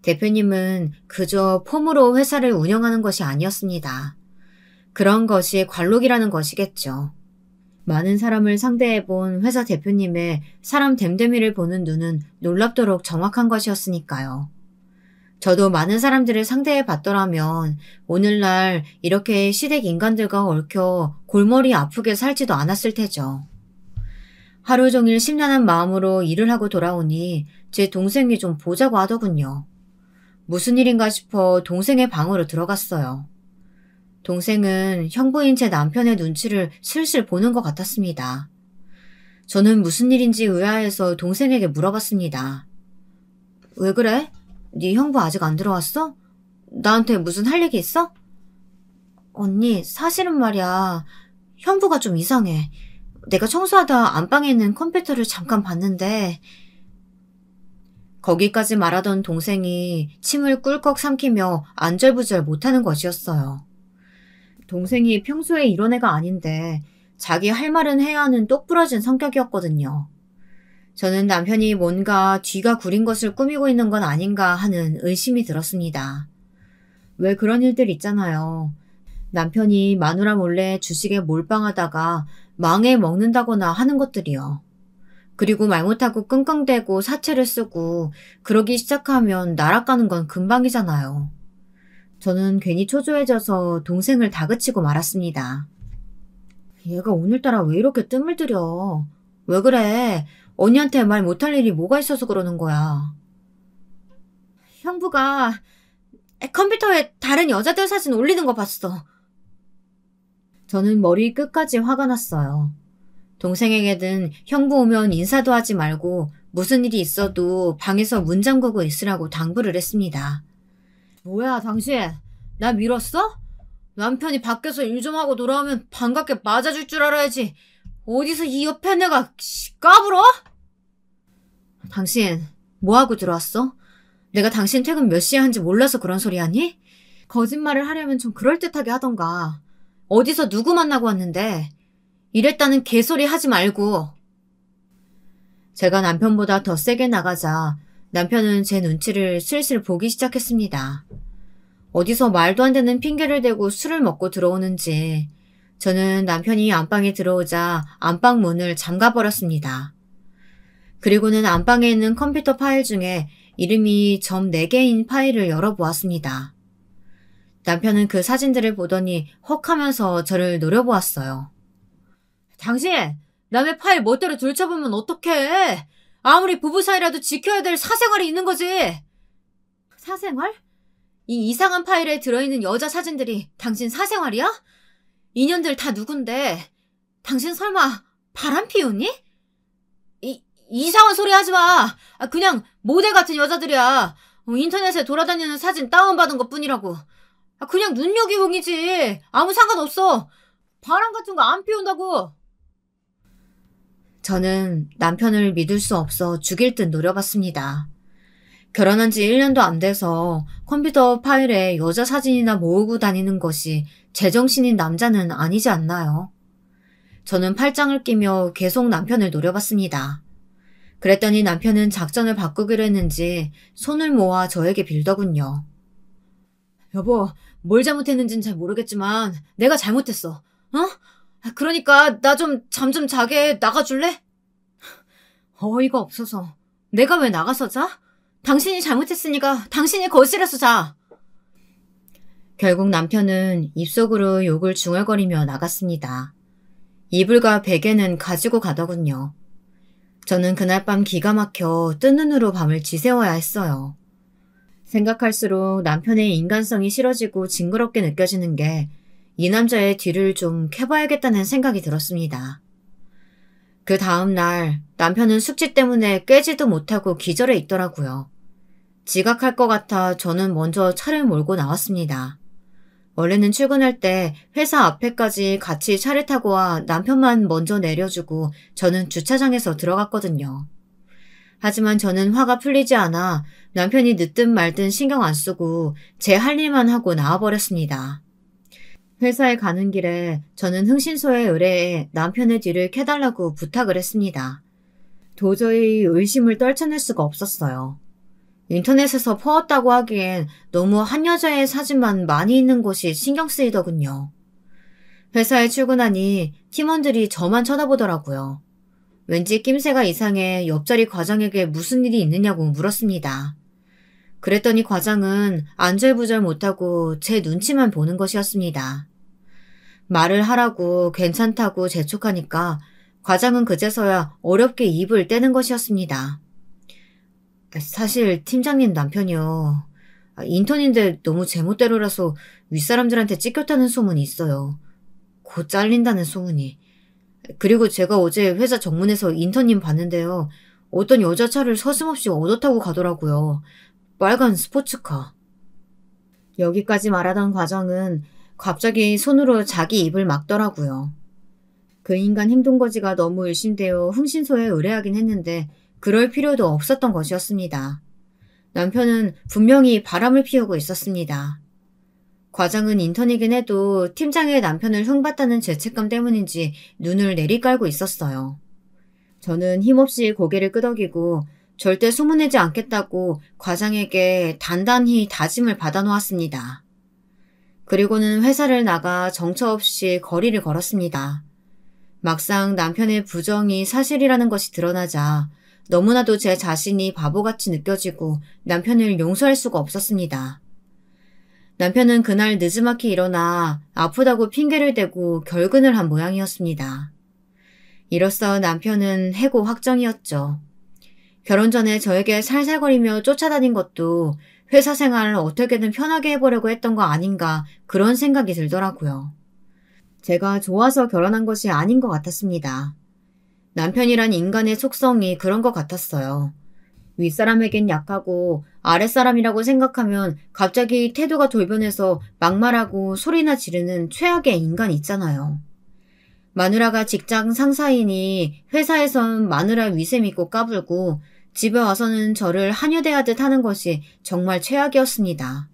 Speaker 1: 대표님은 그저 폼으로 회사를 운영하는 것이 아니었습니다. 그런 것이 관록이라는 것이겠죠. 많은 사람을 상대해본 회사 대표님의 사람 됨됨이를 보는 눈은 놀랍도록 정확한 것이었으니까요. 저도 많은 사람들을 상대해 봤더라면 오늘날 이렇게 시댁 인간들과 얽혀 골머리 아프게 살지도 않았을 테죠. 하루 종일 심란한 마음으로 일을 하고 돌아오니 제 동생이 좀 보자고 하더군요. 무슨 일인가 싶어 동생의 방으로 들어갔어요. 동생은 형부인 제 남편의 눈치를 슬슬 보는 것 같았습니다. 저는 무슨 일인지 의아해서 동생에게 물어봤습니다. 왜 그래? 네 형부 아직 안 들어왔어? 나한테 무슨 할 얘기 있어? 언니, 사실은 말이야. 형부가 좀 이상해. 내가 청소하다 안방에 있는 컴퓨터를 잠깐 봤는데 거기까지 말하던 동생이 침을 꿀꺽 삼키며 안절부절 못하는 것이었어요. 동생이 평소에 이런 애가 아닌데 자기 할 말은 해야 하는 똑부러진 성격이었거든요. 저는 남편이 뭔가 뒤가 구린 것을 꾸미고 있는 건 아닌가 하는 의심이 들었습니다. 왜 그런 일들 있잖아요. 남편이 마누라 몰래 주식에 몰빵하다가 망해 먹는다거나 하는 것들이요. 그리고 말 못하고 끙끙대고 사채를 쓰고 그러기 시작하면 날아가는 건 금방이잖아요. 저는 괜히 초조해져서 동생을 다그치고 말았습니다. 얘가 오늘따라 왜 이렇게 뜸을 들여? 왜 그래? 언니한테 말 못할 일이 뭐가 있어서 그러는 거야? 형부가 컴퓨터에 다른 여자들 사진 올리는 거 봤어. 저는 머리 끝까지 화가 났어요. 동생에게는 형부 오면 인사도 하지 말고 무슨 일이 있어도 방에서 문 잠그고 있으라고 당부를 했습니다. 뭐야 당신? 나 밀었어? 남편이 밖에서 일 좀 하고 돌아오면 반갑게 맞아줄 줄 알아야지. 어디서 이 옆에 내가 까불어? 당신 뭐하고 들어왔어? 내가 당신 퇴근 몇 시에 한지 몰라서 그런 소리 하니? 거짓말을 하려면 좀 그럴듯하게 하던가. 어디서 누구 만나고 왔는데 이랬다는 개소리 하지 말고. 제가 남편보다 더 세게 나가자 남편은 제 눈치를 슬슬 보기 시작했습니다. 어디서 말도 안 되는 핑계를 대고 술을 먹고 들어오는지 저는 남편이 안방에 들어오자 안방 문을 잠가버렸습니다. 그리고는 안방에 있는 컴퓨터 파일 중에 이름이 점 4개인 파일을 열어보았습니다. 남편은 그 사진들을 보더니 헉 하면서 저를 노려보았어요. 당신! 남의 파일 멋대로 들춰보면 어떡해! 아무리 부부 사이라도 지켜야 될 사생활이 있는 거지! 사생활? 이 이상한 파일에 들어있는 여자 사진들이 당신 사생활이야? 인연들 다 누군데? 당신 설마 바람 피우니? 이상한 소리 하지 마! 그냥 모델 같은 여자들이야. 인터넷에 돌아다니는 사진 다운받은 것 뿐이라고. 그냥 눈요기용이지. 아무 상관없어. 바람 같은 거 안 피운다고. 저는 남편을 믿을 수 없어 죽일 듯 노려봤습니다. 결혼한 지 1년도 안 돼서 컴퓨터 파일에 여자 사진이나 모으고 다니는 것이 제정신인 남자는 아니지 않나요? 저는 팔짱을 끼며 계속 남편을 노려봤습니다. 그랬더니 남편은 작전을 바꾸기로 했는지 손을 모아 저에게 빌더군요. 여보, 뭘 잘못했는지는 잘 모르겠지만 내가 잘못했어. 그러니까 나 좀 잠 좀 자게 나가줄래? 어이가 없어서 내가 왜 나가서 자? 당신이 잘못했으니까 당신이 거실에서 자. 결국 남편은 입속으로 욕을 중얼거리며 나갔습니다. 이불과 베개는 가지고 가더군요. 저는 그날 밤 기가 막혀 뜬 눈으로 밤을 지새워야 했어요. 생각할수록 남편의 인간성이 싫어지고 징그럽게 느껴지는 게 이 남자의 뒤를 좀 캐봐야겠다는 생각이 들었습니다. 그 다음 날 남편은 숙취 때문에 깨지도 못하고 기절해 있더라고요. 지각할 것 같아 저는 먼저 차를 몰고 나왔습니다. 원래는 출근할 때 회사 앞에까지 같이 차를 타고 와 남편만 먼저 내려주고 저는 주차장에서 들어갔거든요. 하지만 저는 화가 풀리지 않아 남편이 늦든 말든 신경 안 쓰고 제 할 일만 하고 나와버렸습니다. 회사에 가는 길에 저는 흥신소에 의뢰해 남편의 뒤를 캐달라고 부탁을 했습니다. 도저히 의심을 떨쳐낼 수가 없었어요. 인터넷에서 퍼왔다고 하기엔 너무 한 여자의 사진만 많이 있는 곳이 신경 쓰이더군요. 회사에 출근하니 팀원들이 저만 쳐다보더라고요. 왠지 낌새가 이상해 옆자리 과장에게 무슨 일이 있느냐고 물었습니다. 그랬더니 과장은 안절부절 못하고 제 눈치만 보는 것이었습니다. 말을 하라고 괜찮다고 재촉하니까 과장은 그제서야 어렵게 입을 떼는 것이었습니다. 사실 팀장님 남편이요. 인턴인데 너무 제멋대로라서 윗사람들한테 찢겼다는 소문이 있어요. 곧 잘린다는 소문이. 그리고 제가 어제 회사 정문에서 인턴님 봤는데요. 어떤 여자 차를 서슴없이 얻어 타고 가더라고요. 빨간 스포츠카. 여기까지 말하던 과정은 갑자기 손으로 자기 입을 막더라고요. 그 인간 행동거지가 너무 의심되어 흥신소에 의뢰하긴 했는데 그럴 필요도 없었던 것이었습니다. 남편은 분명히 바람을 피우고 있었습니다. 과장은 인턴이긴 해도 팀장의 남편을 흉봤다는 죄책감 때문인지 눈을 내리깔고 있었어요. 저는 힘없이 고개를 끄덕이고 절대 소문내지 않겠다고 과장에게 단단히 다짐을 받아놓았습니다. 그리고는 회사를 나가 정처 없이 거리를 걸었습니다. 막상 남편의 부정이 사실이라는 것이 드러나자 너무나도 제 자신이 바보같이 느껴지고 남편을 용서할 수가 없었습니다. 남편은 그날 느지막이 일어나 아프다고 핑계를 대고 결근을 한 모양이었습니다. 이로써 남편은 해고 확정이었죠. 결혼 전에 저에게 살살거리며 쫓아다닌 것도 회사 생활을 어떻게든 편하게 해보려고 했던 거 아닌가 그런 생각이 들더라고요. 제가 좋아서 결혼한 것이 아닌 것 같았습니다. 남편이란 인간의 속성이 그런 것 같았어요. 윗사람에겐 약하고 아랫사람이라고 생각하면 갑자기 태도가 돌변해서 막말하고 소리나 지르는 최악의 인간이 있잖아요. 마누라가 직장 상사이니 회사에선 마누라 위세 믿고 까불고 집에 와서는 저를 하녀대하듯 하는 것이 정말 최악이었습니다.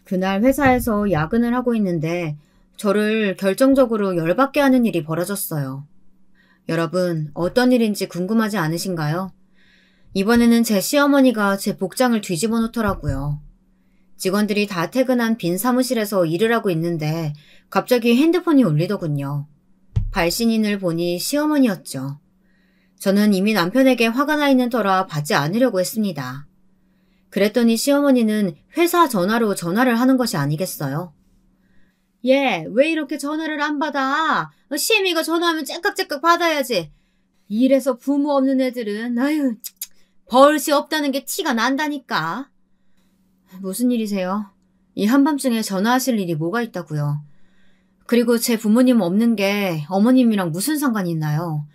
Speaker 1: 그날 회사에서 야근을 하고 있는데 저를 결정적으로 열받게 하는 일이 벌어졌어요. 여러분, 어떤 일인지 궁금하지 않으신가요? 이번에는 제 시어머니가 제 복장을 뒤집어 놓더라고요. 직원들이 다 퇴근한 빈 사무실에서 일을 하고 있는데 갑자기 핸드폰이 울리더군요. 발신인을 보니 시어머니였죠. 저는 이미 남편에게 화가 나 있는 터라 받지 않으려고 했습니다. 그랬더니 시어머니는 회사 전화로 전화를 하는 것이 아니겠어요? 얘, 왜 이렇게 전화를 안 받아? 시애미가 전화하면 째깍째깍 받아야지. 이래서 부모 없는 애들은 아유 버릇이 없다는 게 티가 난다니까. 무슨 일이세요? 이 한밤중에 전화하실 일이 뭐가 있다고요? 그리고 제 부모님 없는 게 어머님이랑 무슨 상관이 있나요?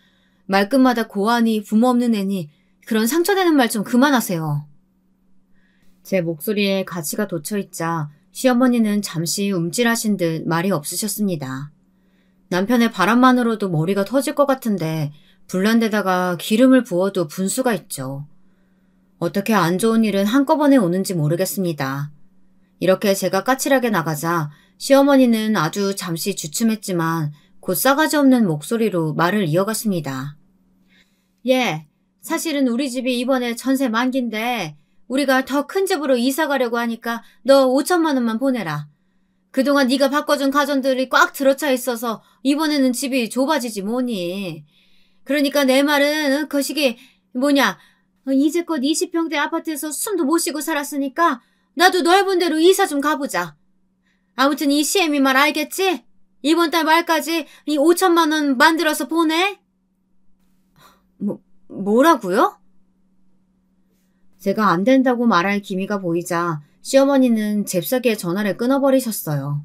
Speaker 1: 말끝마다 고하니 부모 없는 애니 그런 상처되는 말 좀 그만하세요. 제 목소리에 가시가 돋쳐있자 시어머니는 잠시 움찔하신 듯 말이 없으셨습니다. 남편의 바람만으로도 머리가 터질 것 같은데 불난데다가 기름을 부어도 분수가 있죠. 어떻게 안 좋은 일은 한꺼번에 오는지 모르겠습니다. 이렇게 제가 까칠하게 나가자 시어머니는 아주 잠시 주춤했지만 곧 싸가지 없는 목소리로 말을 이어갔습니다. 예, 사실은 우리 집이 이번에 전세 만기인데 우리가 더 큰 집으로 이사 가려고 하니까 너 5천만 원만 보내라. 그동안 네가 바꿔준 가전들이 꽉 들어차 있어서 이번에는 집이 좁아지지 뭐니. 그러니까 내 말은 거시기 이제껏 20평대 아파트에서 숨도 못 쉬고 살았으니까 나도 넓은 데로 이사 좀 가보자. 아무튼 이 시애미 말 알겠지? 이번 달 말까지 이 5천만 원 만들어서 보내. 뭐라고요? 제가 안 된다고 말할 기미가 보이자 시어머니는 잽싸게 전화를 끊어버리셨어요.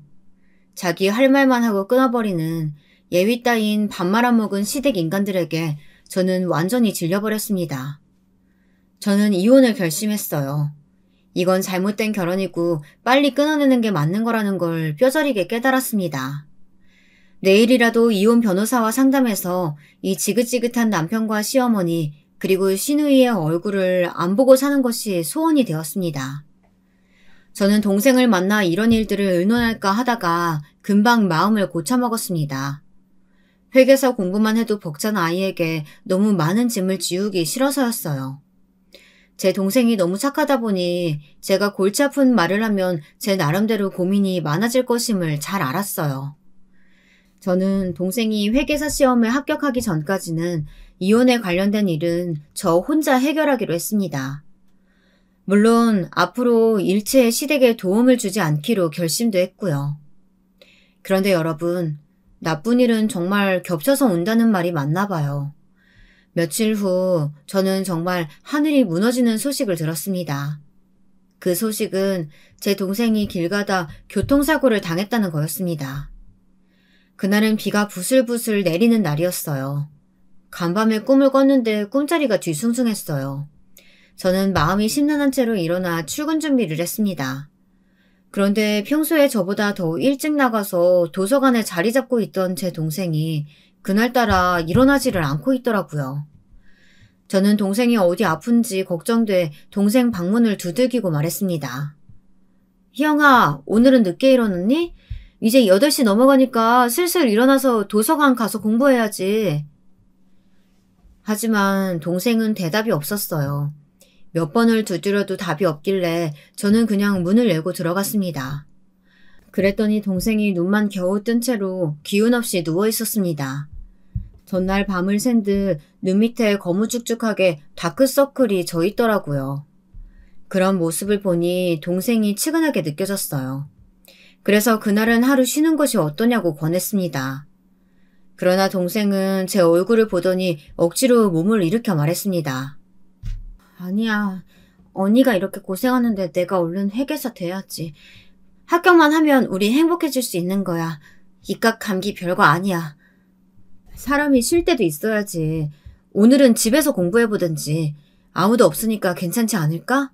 Speaker 1: 자기 할 말만 하고 끊어버리는 예위 따윈 밥 말아먹은 시댁 인간들에게 저는 완전히 질려버렸습니다. 저는 이혼을 결심했어요. 이건 잘못된 결혼이고 빨리 끊어내는 게 맞는 거라는 걸 뼈저리게 깨달았습니다. 내일이라도 이혼 변호사와 상담해서 이 지긋지긋한 남편과 시어머니 그리고 시누이의 얼굴을 안 보고 사는 것이 소원이 되었습니다. 저는 동생을 만나 이런 일들을 의논할까 하다가 금방 마음을 고쳐먹었습니다. 회계사 공부만 해도 벅찬 아이에게 너무 많은 짐을 지우기 싫어서였어요. 제 동생이 너무 착하다 보니 제가 골치 아픈 말을 하면 제 나름대로 고민이 많아질 것임을 잘 알았어요. 저는 동생이 회계사 시험에 합격하기 전까지는 이혼에 관련된 일은 저 혼자 해결하기로 했습니다. 물론 앞으로 일체의 시댁에 도움을 주지 않기로 결심도 했고요. 그런데 여러분, 나쁜 일은 정말 겹쳐서 온다는 말이 맞나 봐요. 며칠 후 저는 정말 하늘이 무너지는 소식을 들었습니다. 그 소식은 제 동생이 길 가다 교통사고를 당했다는 거였습니다. 그날은 비가 부슬부슬 내리는 날이었어요. 간밤에 꿈을 꿨는데 꿈자리가 뒤숭숭했어요. 저는 마음이 심란한 채로 일어나 출근 준비를 했습니다. 그런데 평소에 저보다 더 일찍 나가서 도서관에 자리 잡고 있던 제 동생이 그날따라 일어나지를 않고 있더라고요. 저는 동생이 어디 아픈지 걱정돼 동생 방문을 두들기고 말했습니다. 희영아, 오늘은 늦게 일어났니? 이제 8시 넘어가니까 슬슬 일어나서 도서관 가서 공부해야지. 하지만 동생은 대답이 없었어요. 몇 번을 두드려도 답이 없길래 저는 그냥 문을 열고 들어갔습니다. 그랬더니 동생이 눈만 겨우 뜬 채로 기운 없이 누워 있었습니다. 전날 밤을 샌 듯 눈 밑에 거무쭉쭉하게 다크서클이 져 있더라고요. 그런 모습을 보니 동생이 측은하게 느껴졌어요. 그래서 그날은 하루 쉬는 것이 어떠냐고 권했습니다. 그러나 동생은 제 얼굴을 보더니 억지로 몸을 일으켜 말했습니다. 아니야. 언니가 이렇게 고생하는데 내가 얼른 회계사 돼야지. 합격만 하면 우리 행복해질 수 있는 거야. 이깟 감기 별거 아니야. 사람이 쉴 때도 있어야지. 오늘은 집에서 공부해보든지. 아무도 없으니까 괜찮지 않을까?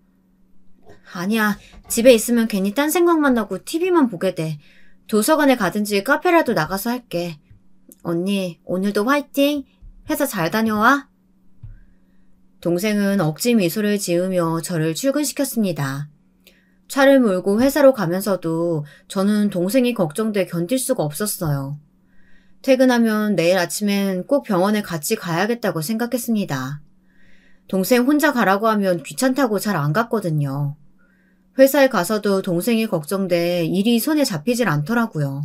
Speaker 1: 아니야. 집에 있으면 괜히 딴 생각만 나고 TV만 보게 돼. 도서관에 가든지 카페라도 나가서 할게. 언니, 오늘도 화이팅! 회사 잘 다녀와. 동생은 억지 미소를 지으며 저를 출근시켰습니다. 차를 몰고 회사로 가면서도 저는 동생이 걱정돼 견딜 수가 없었어요. 퇴근하면 내일 아침엔 꼭 병원에 같이 가야겠다고 생각했습니다. 동생 혼자 가라고 하면 귀찮다고 잘 안 갔거든요. 회사에 가서도 동생이 걱정돼 일이 손에 잡히질 않더라고요.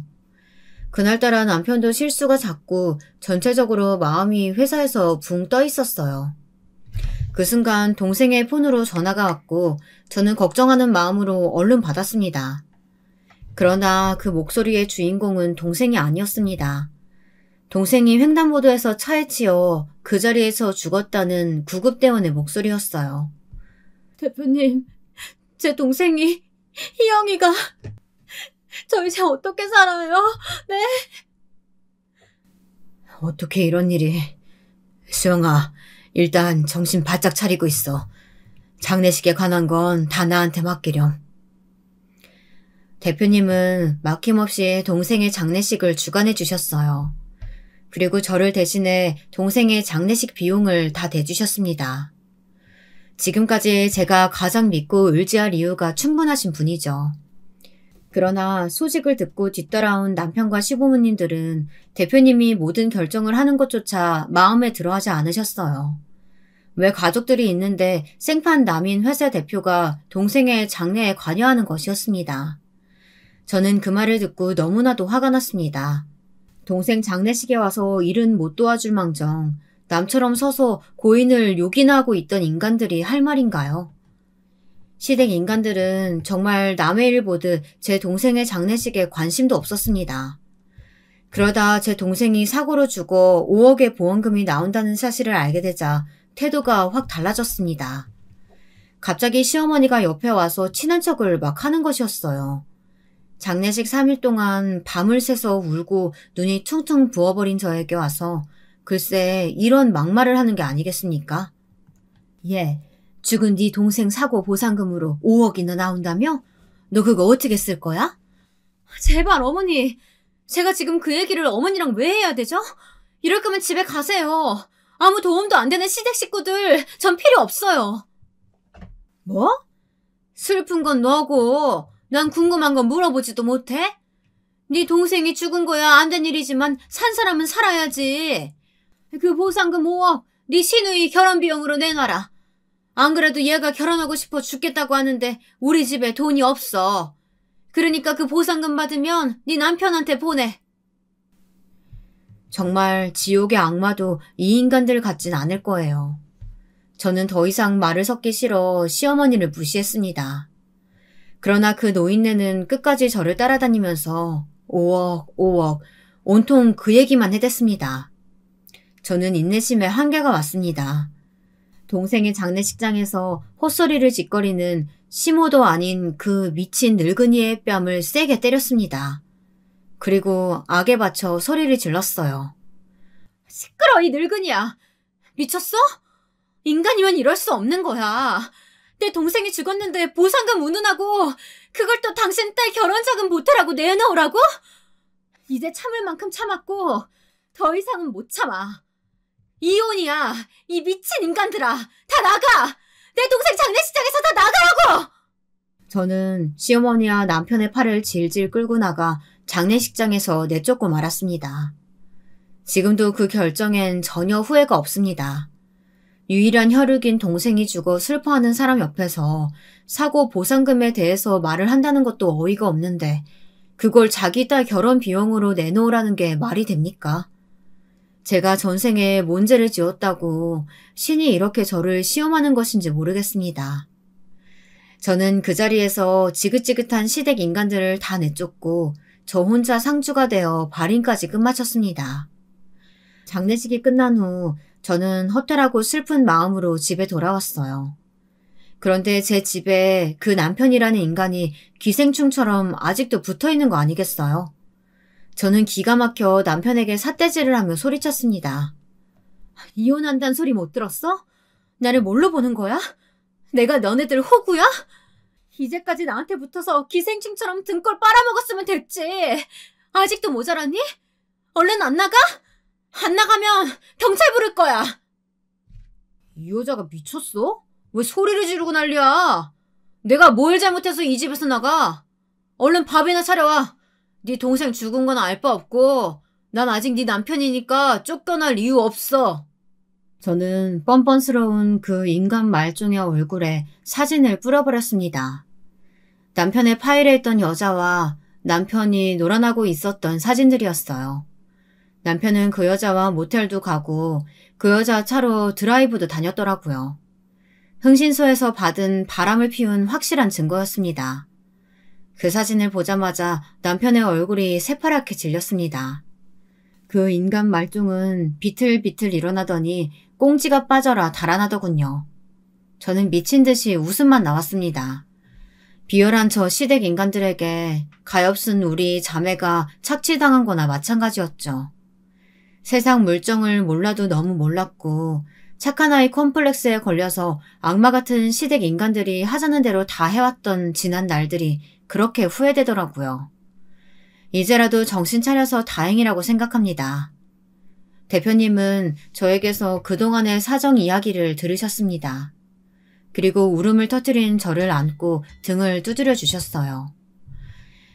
Speaker 1: 그날따라 남편도 실수가 잦고 전체적으로 마음이 회사에서 붕 떠 있었어요. 그 순간 동생의 폰으로 전화가 왔고 저는 걱정하는 마음으로 얼른 받았습니다. 그러나 그 목소리의 주인공은 동생이 아니었습니다. 동생이 횡단보도에서 차에 치여 그 자리에서 죽었다는 구급대원의 목소리였어요. 대표님, 제 동생이, 희영이가, 저 이제 어떻게 살아요? 네? 어떻게 이런 일이. 수영아, 일단 정신 바짝 차리고 있어. 장례식에 관한 건 다 나한테 맡기렴. 대표님은 막힘없이 동생의 장례식을 주관해 주셨어요. 그리고 저를 대신해 동생의 장례식 비용을 다 대주셨습니다. 지금까지 제가 가장 믿고 의지할 이유가 충분하신 분이죠. 그러나 소식을 듣고 뒤따라온 남편과 시부모님들은 대표님이 모든 결정을 하는 것조차 마음에 들어하지 않으셨어요. 왜 가족들이 있는데 생판 남인 회사 대표가 동생의 장례에 관여하는 것이었습니다. 저는 그 말을 듣고 너무나도 화가 났습니다. 동생 장례식에 와서 일은 못 도와줄 망정 남처럼 서서 고인을 욕이나 하고 있던 인간들이 할 말인가요? 시댁 인간들은 정말 남의 일 보듯 제 동생의 장례식에 관심도 없었습니다. 그러다 제 동생이 사고로 죽어 5억의 보험금이 나온다는 사실을 알게 되자 태도가 확 달라졌습니다. 갑자기 시어머니가 옆에 와서 친한 척을 막 하는 것이었어요. 장례식 3일 동안 밤을 새서 울고 눈이 퉁퉁 부어버린 저에게 와서 글쎄 이런 막말을 하는 게 아니겠습니까? 예, 죽은 네 동생 사고 보상금으로 5억이나 나온다며? 너 그거 어떻게 쓸 거야? 제발 어머니, 제가 지금 그 얘기를 어머니랑 왜 해야 되죠? 이럴 거면 집에 가세요. 아무 도움도 안 되는 시댁 식구들 전 필요 없어요. 뭐? 슬픈 건 너고 난 궁금한 건 물어보지도 못해? 네 동생이 죽은 거야 안 된 일이지만 산 사람은 살아야지. 그 보상금 5억 네 시누이 결혼 비용으로 내놔라. 안 그래도 얘가 결혼하고 싶어 죽겠다고 하는데 우리 집에 돈이 없어. 그러니까 그 보상금 받으면 네 남편한테 보내. 정말 지옥의 악마도 이 인간들 같진 않을 거예요. 저는 더 이상 말을 섞기 싫어 시어머니를 무시했습니다. 그러나 그 노인네는 끝까지 저를 따라다니면서 5억, 5억, 온통 그 얘기만 해댔습니다. 저는 인내심에 한계가 왔습니다. 동생의 장례식장에서 헛소리를 짓거리는 시모도 아닌 그 미친 늙은이의 뺨을 세게 때렸습니다. 그리고 악에 받쳐 소리를 질렀어요. 시끄러 이 늙은이야. 미쳤어? 인간이면 이럴 수 없는 거야. 내 동생이 죽었는데 보상금 운운하고 그걸 또 당신 딸 결혼자금 보태라고 내놓으라고? 이제 참을 만큼 참았고 더 이상은 못 참아. 이혼이야. 이 미친 인간들아. 다 나가. 내 동생 장례식장에서 다 나가라고. 저는 시어머니와 남편의 팔을 질질 끌고 나가 장례식장에서 내쫓고 말았습니다. 지금도 그 결정엔 전혀 후회가 없습니다. 유일한 혈육인 동생이 죽어 슬퍼하는 사람 옆에서 사고 보상금에 대해서 말을 한다는 것도 어이가 없는데 그걸 자기 딸 결혼 비용으로 내놓으라는 게 말이 됩니까? 제가 전생에 뭔 죄를 지었다고 신이 이렇게 저를 시험하는 것인지 모르겠습니다. 저는 그 자리에서 지긋지긋한 시댁 인간들을 다 내쫓고 저 혼자 상주가 되어 발인까지 끝마쳤습니다. 장례식이 끝난 후 저는 허탈하고 슬픈 마음으로 집에 돌아왔어요. 그런데 제 집에 그 남편이라는 인간이 기생충처럼 아직도 붙어있는 거 아니겠어요? 저는 기가 막혀 남편에게 삿대질을 하며 소리쳤습니다. 이혼한다는 소리 못 들었어? 나를 뭘로 보는 거야? 내가 너네들 호구야? 이제까지 나한테 붙어서 기생충처럼 등골 빨아먹었으면 됐지. 아직도 모자라니? 얼른 안 나가? 안 나가면 경찰 부를 거야. 이 여자가 미쳤어? 왜 소리를 지르고 난리야? 내가 뭘 잘못해서 이 집에서 나가? 얼른 밥이나 차려와. 네 동생 죽은 건 알 바 없고 난 아직 네 남편이니까 쫓겨날 이유 없어. 저는 뻔뻔스러운 그 인간 말종의 얼굴에 사진을 뿌려버렸습니다. 남편의 파일에 있던 여자와 남편이 놀아나고 있었던 사진들이었어요. 남편은 그 여자와 모텔도 가고 그 여자 차로 드라이브도 다녔더라고요. 흥신소에서 받은 바람을 피운 확실한 증거였습니다. 그 사진을 보자마자 남편의 얼굴이 새파랗게 질렸습니다. 그 인간 말종은 비틀비틀 일어나더니 꽁지가 빠져라 달아나더군요. 저는 미친 듯이 웃음만 나왔습니다. 비열한 저 시댁 인간들에게 가엾은 우리 자매가 착취당한 거나 마찬가지였죠. 세상 물정을 몰라도 너무 몰랐고 착한 아이 컴플렉스에 걸려서 악마 같은 시댁 인간들이 하자는 대로 다 해왔던 지난 날들이 그렇게 후회되더라고요. 이제라도 정신 차려서 다행이라고 생각합니다. 대표님은 저에게서 그동안의 사정 이야기를 들으셨습니다. 그리고 울음을 터뜨린 저를 안고 등을 두드려 주셨어요.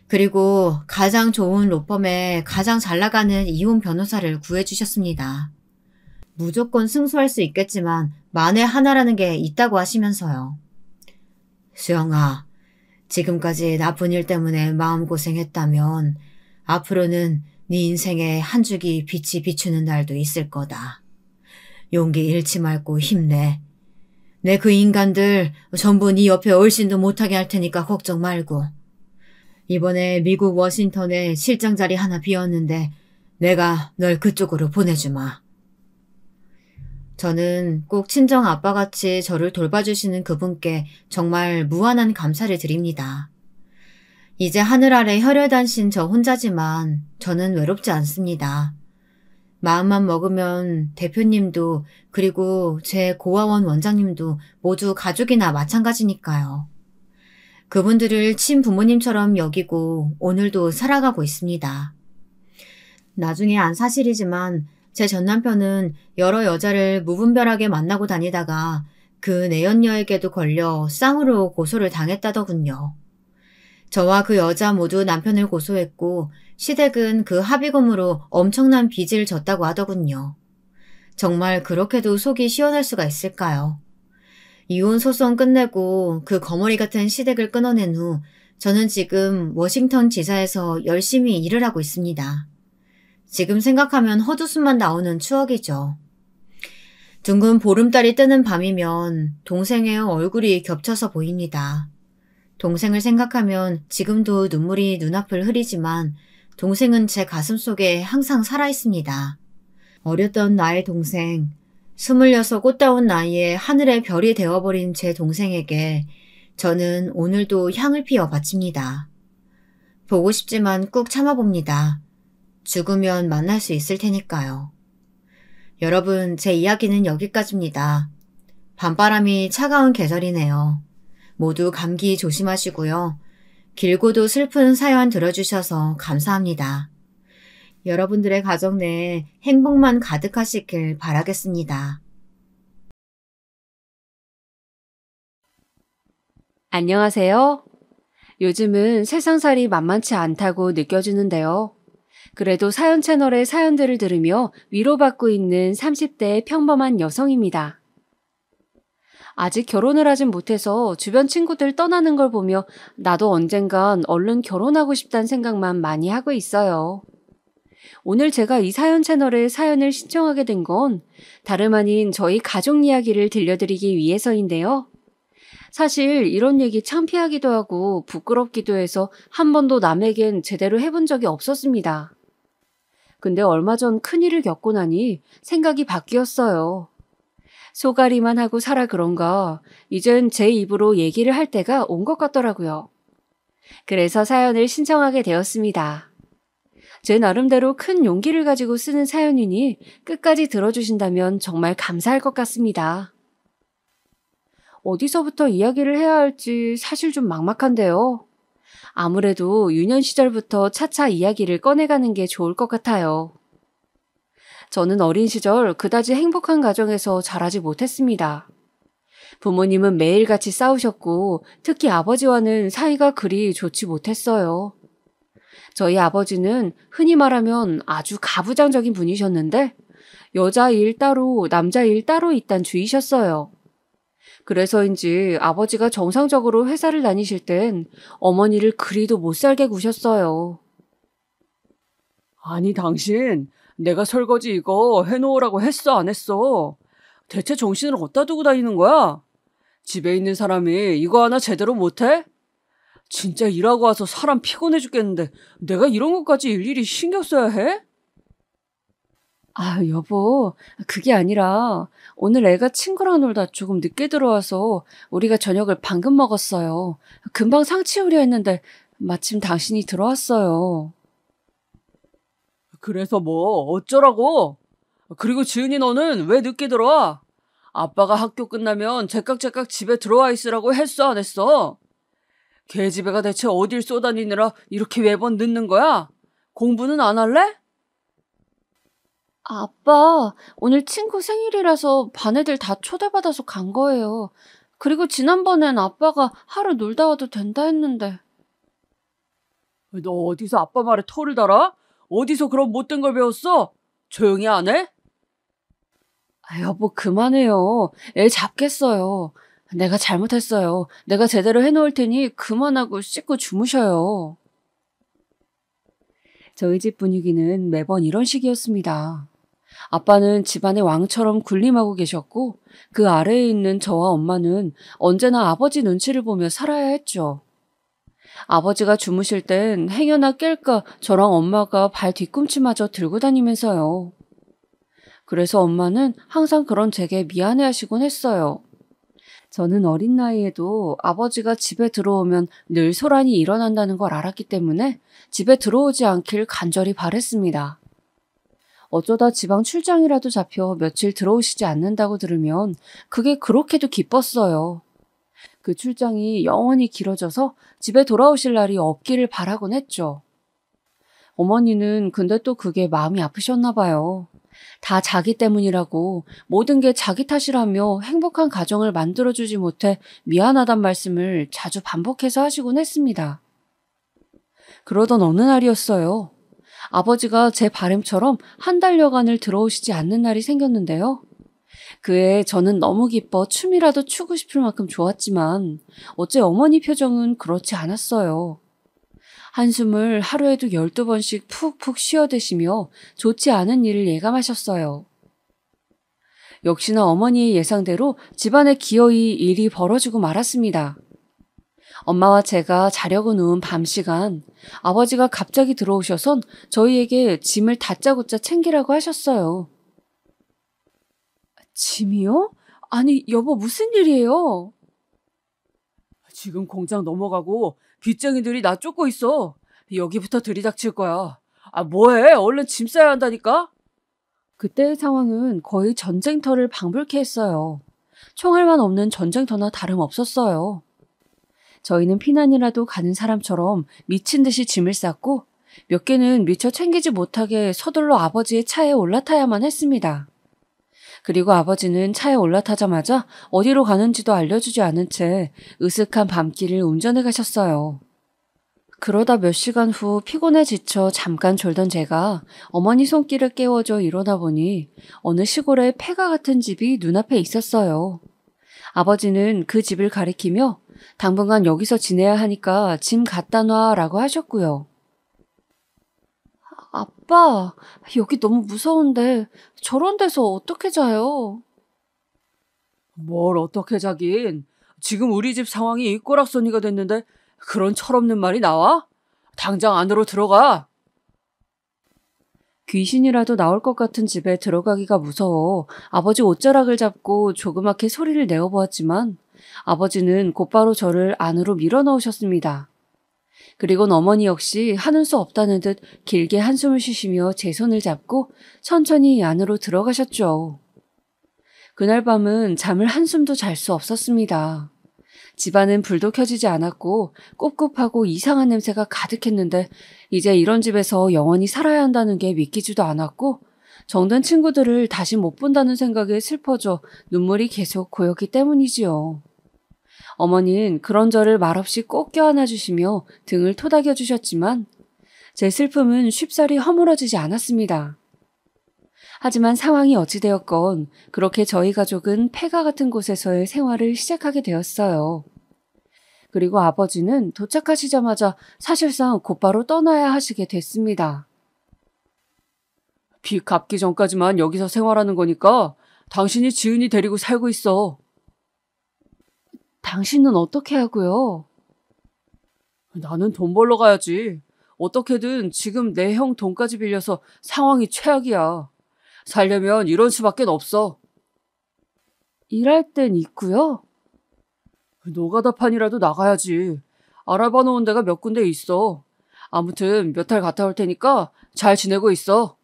Speaker 1: 그리고 가장 좋은 로펌에 가장 잘 나가는 이혼 변호사를 구해주셨습니다. 무조건 승소할 수 있겠지만 만에 하나라는 게 있다고 하시면서요. 수영아, 지금까지 나쁜 일 때문에 마음고생했다면 앞으로는 네 인생에 한 줄기 빛이 비추는 날도 있을 거다. 용기 잃지 말고 힘내. 내 그 인간들 전부 네 옆에 얼씬도 못하게 할 테니까 걱정 말고. 이번에 미국 워싱턴에 실장 자리 하나 비었는데 내가 널 그쪽으로 보내주마. 저는 꼭 친정 아빠같이 저를 돌봐주시는 그분께 정말 무한한 감사를 드립니다. 이제 하늘 아래 혈혈단신 저 혼자지만 저는 외롭지 않습니다. 마음만 먹으면 대표님도 그리고 제 고아원 원장님도 모두 가족이나 마찬가지니까요. 그분들을 친부모님처럼 여기고 오늘도 살아가고 있습니다. 나중에 안 사실이지만 제 전남편은 여러 여자를 무분별하게 만나고 다니다가 그 내연녀에게도 걸려 쌍으로 고소를 당했다더군요. 저와 그 여자 모두 남편을 고소했고 시댁은 그 합의금으로 엄청난 빚을 졌다고 하더군요. 정말 그렇게도 속이 시원할 수가 있을까요? 이혼 소송 끝내고 그 거머리 같은 시댁을 끊어낸 후 저는 지금 워싱턴 지사에서 열심히 일을 하고 있습니다. 지금 생각하면 헛웃음만 나오는 추억이죠. 둥근 보름달이 뜨는 밤이면 동생의 얼굴이 겹쳐서 보입니다. 동생을 생각하면 지금도 눈물이 눈앞을 흐리지만 동생은 제 가슴 속에 항상 살아있습니다. 어렸던 나의 동생, 26 꽃다운 나이에 하늘의 별이 되어버린 제 동생에게 저는 오늘도 향을 피워 바칩니다. 보고 싶지만 꾹 참아봅니다. 죽으면 만날 수 있을 테니까요. 여러분, 제 이야기는 여기까지입니다. 밤바람이 차가운 계절이네요. 모두 감기 조심하시고요. 길고도 슬픈 사연 들어주셔서 감사합니다. 여러분들의 가정 내에 행복만 가득하시길 바라겠습니다.
Speaker 3: 안녕하세요. 요즘은 세상살이 만만치 않다고 느껴지는데요. 그래도 사연 채널의 사연들을 들으며 위로받고 있는 30대의 평범한 여성입니다. 아직 결혼을 하진 못해서 주변 친구들 떠나는 걸 보며 나도 언젠간 얼른 결혼하고 싶다는 생각만 많이 하고 있어요. 오늘 제가 이 사연 채널에 사연을 신청하게 된 건 다름 아닌 저희 가족 이야기를 들려드리기 위해서인데요. 사실 이런 얘기 창피하기도 하고 부끄럽기도 해서 한 번도 남에겐 제대로 해본 적이 없었습니다. 근데 얼마 전 큰일을 겪고 나니 생각이 바뀌었어요. 소가리만 하고 살아 그런가 이젠 제 입으로 얘기를 할 때가 온 것 같더라고요. 그래서 사연을 신청하게 되었습니다. 제 나름대로 큰 용기를 가지고 쓰는 사연이니 끝까지 들어주신다면 정말 감사할 것 같습니다. 어디서부터 이야기를 해야 할지 사실 좀 막막한데요. 아무래도 유년 시절부터 차차 이야기를 꺼내가는 게 좋을 것 같아요. 저는 어린 시절 그다지 행복한 가정에서 자라지 못했습니다. 부모님은 매일같이 싸우셨고 특히 아버지와는 사이가 그리 좋지 못했어요. 저희 아버지는 흔히 말하면 아주 가부장적인 분이셨는데 여자 일 따로 남자 일 따로 있단 주의셨어요. 그래서인지 아버지가 정상적으로 회사를 다니실 땐 어머니를 그리도 못 살게 구셨어요.
Speaker 4: 아니, 당신 내가 설거지 이거 해놓으라고 했어, 안 했어? 대체 정신을 어디다 두고 다니는 거야? 집에 있는 사람이 이거 하나 제대로 못해? 진짜 일하고 와서 사람 피곤해 죽겠는데 내가 이런 것까지 일일이 신경 써야 해?
Speaker 3: 아, 여보, 그게 아니라 오늘 애가 친구랑 놀다 조금 늦게 들어와서 우리가 저녁을 방금 먹었어요. 금방 상 치우려 했는데 마침 당신이 들어왔어요.
Speaker 4: 그래서 뭐 어쩌라고? 그리고 지은이 너는 왜 늦게 들어와? 아빠가 학교 끝나면 제깍제깍 집에 들어와 있으라고 했어, 안 했어? 걔집애가 대체 어딜 쏘다니느라 이렇게 매번 늦는 거야? 공부는 안 할래?
Speaker 3: 아빠, 오늘 친구 생일이라서 반 애들 다 초대받아서 간 거예요. 그리고 지난번엔 아빠가 하루 놀다 와도 된다 했는데.
Speaker 4: 너 어디서 아빠 말에 토를 달아? 어디서 그런 못된 걸 배웠어? 조용히 안 해?
Speaker 3: 아, 여보, 그만해요. 애 잡겠어요. 내가 잘못했어요. 내가 제대로 해놓을 테니 그만하고 씻고 주무셔요. 저희 집 분위기는 매번 이런 식이었습니다. 아빠는 집안의 왕처럼 군림하고 계셨고 그 아래에 있는 저와 엄마는 언제나 아버지 눈치를 보며 살아야 했죠. 아버지가 주무실 땐 행여나 깰까 저랑 엄마가 발 뒤꿈치마저 들고 다니면서요. 그래서 엄마는 항상 그런 제게 미안해하시곤 했어요. 저는 어린 나이에도 아버지가 집에 들어오면 늘 소란이 일어난다는 걸 알았기 때문에 집에 들어오지 않길 간절히 바랬습니다. 어쩌다 지방 출장이라도 잡혀 며칠 들어오시지 않는다고 들으면 그게 그렇게도 기뻤어요. 그 출장이 영원히 길어져서 집에 돌아오실 날이 없기를 바라곤 했죠. 어머니는 근데 또 그게 마음이 아프셨나 봐요. 다 자기 때문이라고 모든 게 자기 탓이라며 행복한 가정을 만들어주지 못해 미안하단 말씀을 자주 반복해서 하시곤 했습니다. 그러던 어느 날이었어요. 아버지가 제 바람처럼 한 달여간을 들어오시지 않는 날이 생겼는데요. 그해 저는 너무 기뻐 춤이라도 추고 싶을 만큼 좋았지만 어째 어머니 표정은 그렇지 않았어요. 한숨을 하루에도 12번씩 푹푹 쉬어대시며 좋지 않은 일을 예감하셨어요. 역시나 어머니의 예상대로 집안에 기어이 일이 벌어지고 말았습니다. 엄마와 제가 자려고 누운 밤 시간 아버지가 갑자기 들어오셔선 저희에게 짐을 다짜고짜 챙기라고 하셨어요. 짐이요? 아니, 여보, 무슨 일이에요?
Speaker 4: 지금 공장 넘어가고 빚쟁이들이 나 쫓고 있어. 여기부터 들이닥칠 거야. 아, 뭐해? 얼른 짐 싸야 한다니까?
Speaker 3: 그때의 상황은 거의 전쟁터를 방불케 했어요. 총알만 없는 전쟁터나 다름없었어요. 저희는 피난이라도 가는 사람처럼 미친 듯이 짐을 쌌고 몇 개는 미처 챙기지 못하게 서둘러 아버지의 차에 올라타야만 했습니다. 그리고 아버지는 차에 올라타자마자 어디로 가는지도 알려주지 않은 채 으슥한 밤길을 운전해 가셨어요. 그러다 몇 시간 후 피곤해 지쳐 잠깐 졸던 제가 어머니 손길을 깨워줘 일어나 보니 어느 시골에 폐가 같은 집이 눈앞에 있었어요. 아버지는 그 집을 가리키며 당분간 여기서 지내야 하니까 짐 갖다 놔라고 하셨고요. 아빠, 여기 너무 무서운데 저런 데서 어떻게 자요?
Speaker 4: 뭘 어떻게 자긴. 지금 우리 집 상황이 이 꼬락서니가 됐는데 그런 철없는 말이 나와? 당장 안으로 들어가.
Speaker 3: 귀신이라도 나올 것 같은 집에 들어가기가 무서워 아버지 옷자락을 잡고 조그맣게 소리를 내어보았지만 아버지는 곧바로 저를 안으로 밀어넣으셨습니다. 그리곤 어머니 역시 하는 수 없다는 듯 길게 한숨을 쉬시며 제 손을 잡고 천천히 안으로 들어가셨죠. 그날 밤은 잠을 한숨도 잘 수 없었습니다. 집안은 불도 켜지지 않았고 꿉꿉하고 이상한 냄새가 가득했는데 이제 이런 집에서 영원히 살아야 한다는 게 믿기지도 않았고 정든 친구들을 다시 못 본다는 생각에 슬퍼져 눈물이 계속 고였기 때문이지요. 어머니는 그런 저를 말없이 꼭 껴안아 주시며 등을 토닥여 주셨지만 제 슬픔은 쉽사리 허물어지지 않았습니다. 하지만 상황이 어찌되었건 그렇게 저희 가족은 폐가 같은 곳에서의 생활을 시작하게 되었어요. 그리고 아버지는 도착하시자마자 사실상 곧바로 떠나야 하시게 됐습니다.
Speaker 4: 빚 갚기 전까지만 여기서 생활하는 거니까 당신이 지은이 데리고 살고 있어.
Speaker 3: 당신은 어떻게 하고요?
Speaker 4: 나는 돈 벌러 가야지. 어떻게든 지금 내 형 돈까지 빌려서 상황이 최악이야. 살려면 이런 수밖엔 없어.
Speaker 3: 일할 땐 있고요.
Speaker 4: 노가다판이라도 나가야지. 알아봐 놓은 데가 몇 군데 있어. 아무튼 몇 달 갔다 올 테니까 잘 지내고 있어.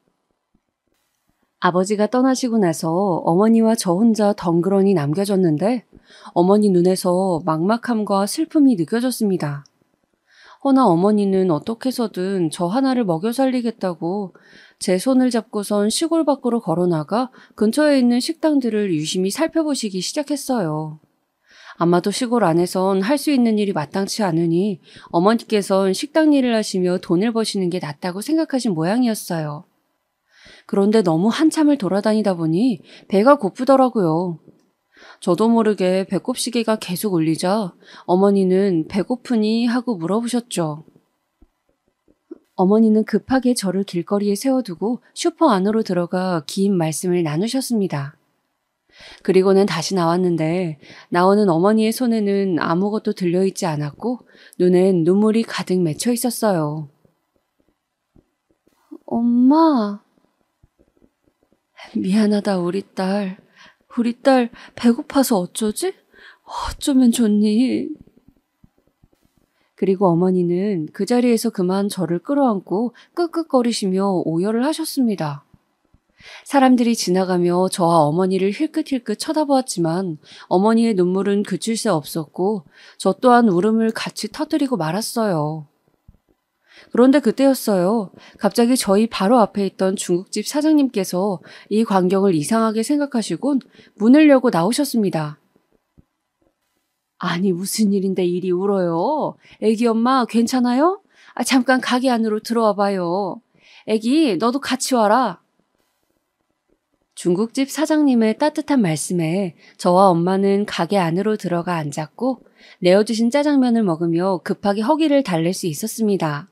Speaker 3: 아버지가 떠나시고 나서 어머니와 저 혼자 덩그러니 남겨졌는데 어머니 눈에서 막막함과 슬픔이 느껴졌습니다. 허나 어머니는 어떻게 해서든 저 하나를 먹여 살리겠다고 제 손을 잡고선 시골 밖으로 걸어나가 근처에 있는 식당들을 유심히 살펴보시기 시작했어요. 아마도 시골 안에선 할 수 있는 일이 마땅치 않으니 어머니께선 식당 일을 하시며 돈을 버시는 게 낫다고 생각하신 모양이었어요. 그런데 너무 한참을 돌아다니다 보니 배가 고프더라고요. 저도 모르게 배꼽시계가 계속 울리자 어머니는 배고프니 하고 물어보셨죠. 어머니는 급하게 저를 길거리에 세워두고 슈퍼 안으로 들어가 긴 말씀을 나누셨습니다. 그리고는 다시 나왔는데 나오는 어머니의 손에는 아무것도 들려있지 않았고 눈엔 눈물이 가득 맺혀 있었어요. 엄마, 미안하다 우리 딸. 우리 딸 배고파서 어쩌지? 어쩌면 좋니? 그리고 어머니는 그 자리에서 그만 저를 끌어안고 끄끄거리시며 오열을 하셨습니다. 사람들이 지나가며 저와 어머니를 힐끗힐끗 쳐다보았지만 어머니의 눈물은 그칠 새 없었고 저 또한 울음을 같이 터뜨리고 말았어요. 그런데 그때였어요. 갑자기 저희 바로 앞에 있던 중국집 사장님께서 이 광경을 이상하게 생각하시곤 문을 열고 나오셨습니다. 아니 무슨 일인데 이리 울어요? 애기 엄마 괜찮아요? 잠깐 가게 안으로 들어와 봐요. 애기 너도 같이 와라. 중국집 사장님의 따뜻한 말씀에 저와 엄마는 가게 안으로 들어가 앉았고 내어주신 짜장면을 먹으며 급하게 허기를 달랠 수 있었습니다.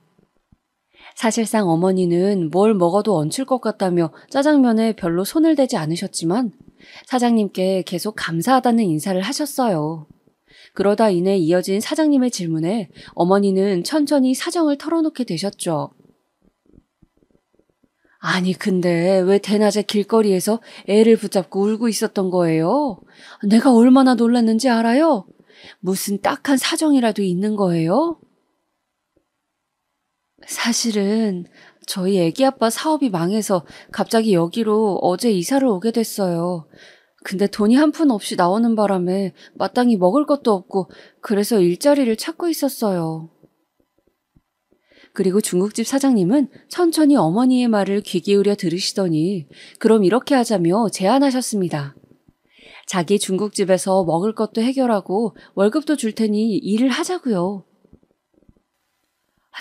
Speaker 3: 사실상 어머니는 뭘 먹어도 얹힐 것 같다며 짜장면에 별로 손을 대지 않으셨지만 사장님께 계속 감사하다는 인사를 하셨어요. 그러다 이내 이어진 사장님의 질문에 어머니는 천천히 사정을 털어놓게 되셨죠. 아니 근데 왜 대낮에 길거리에서 애를 붙잡고 울고 있었던 거예요? 내가 얼마나 놀랐는지 알아요? 무슨 딱한 사정이라도 있는 거예요? 사실은 저희 애기 아빠 사업이 망해서 갑자기 여기로 어제 이사를 오게 됐어요. 근데 돈이 한 푼 없이 나오는 바람에 마땅히 먹을 것도 없고 그래서 일자리를 찾고 있었어요. 그리고 중국집 사장님은 천천히 어머니의 말을 귀 기울여 들으시더니 그럼 이렇게 하자며 제안하셨습니다. 자기 중국집에서 먹을 것도 해결하고 월급도 줄 테니 일을 하자고요.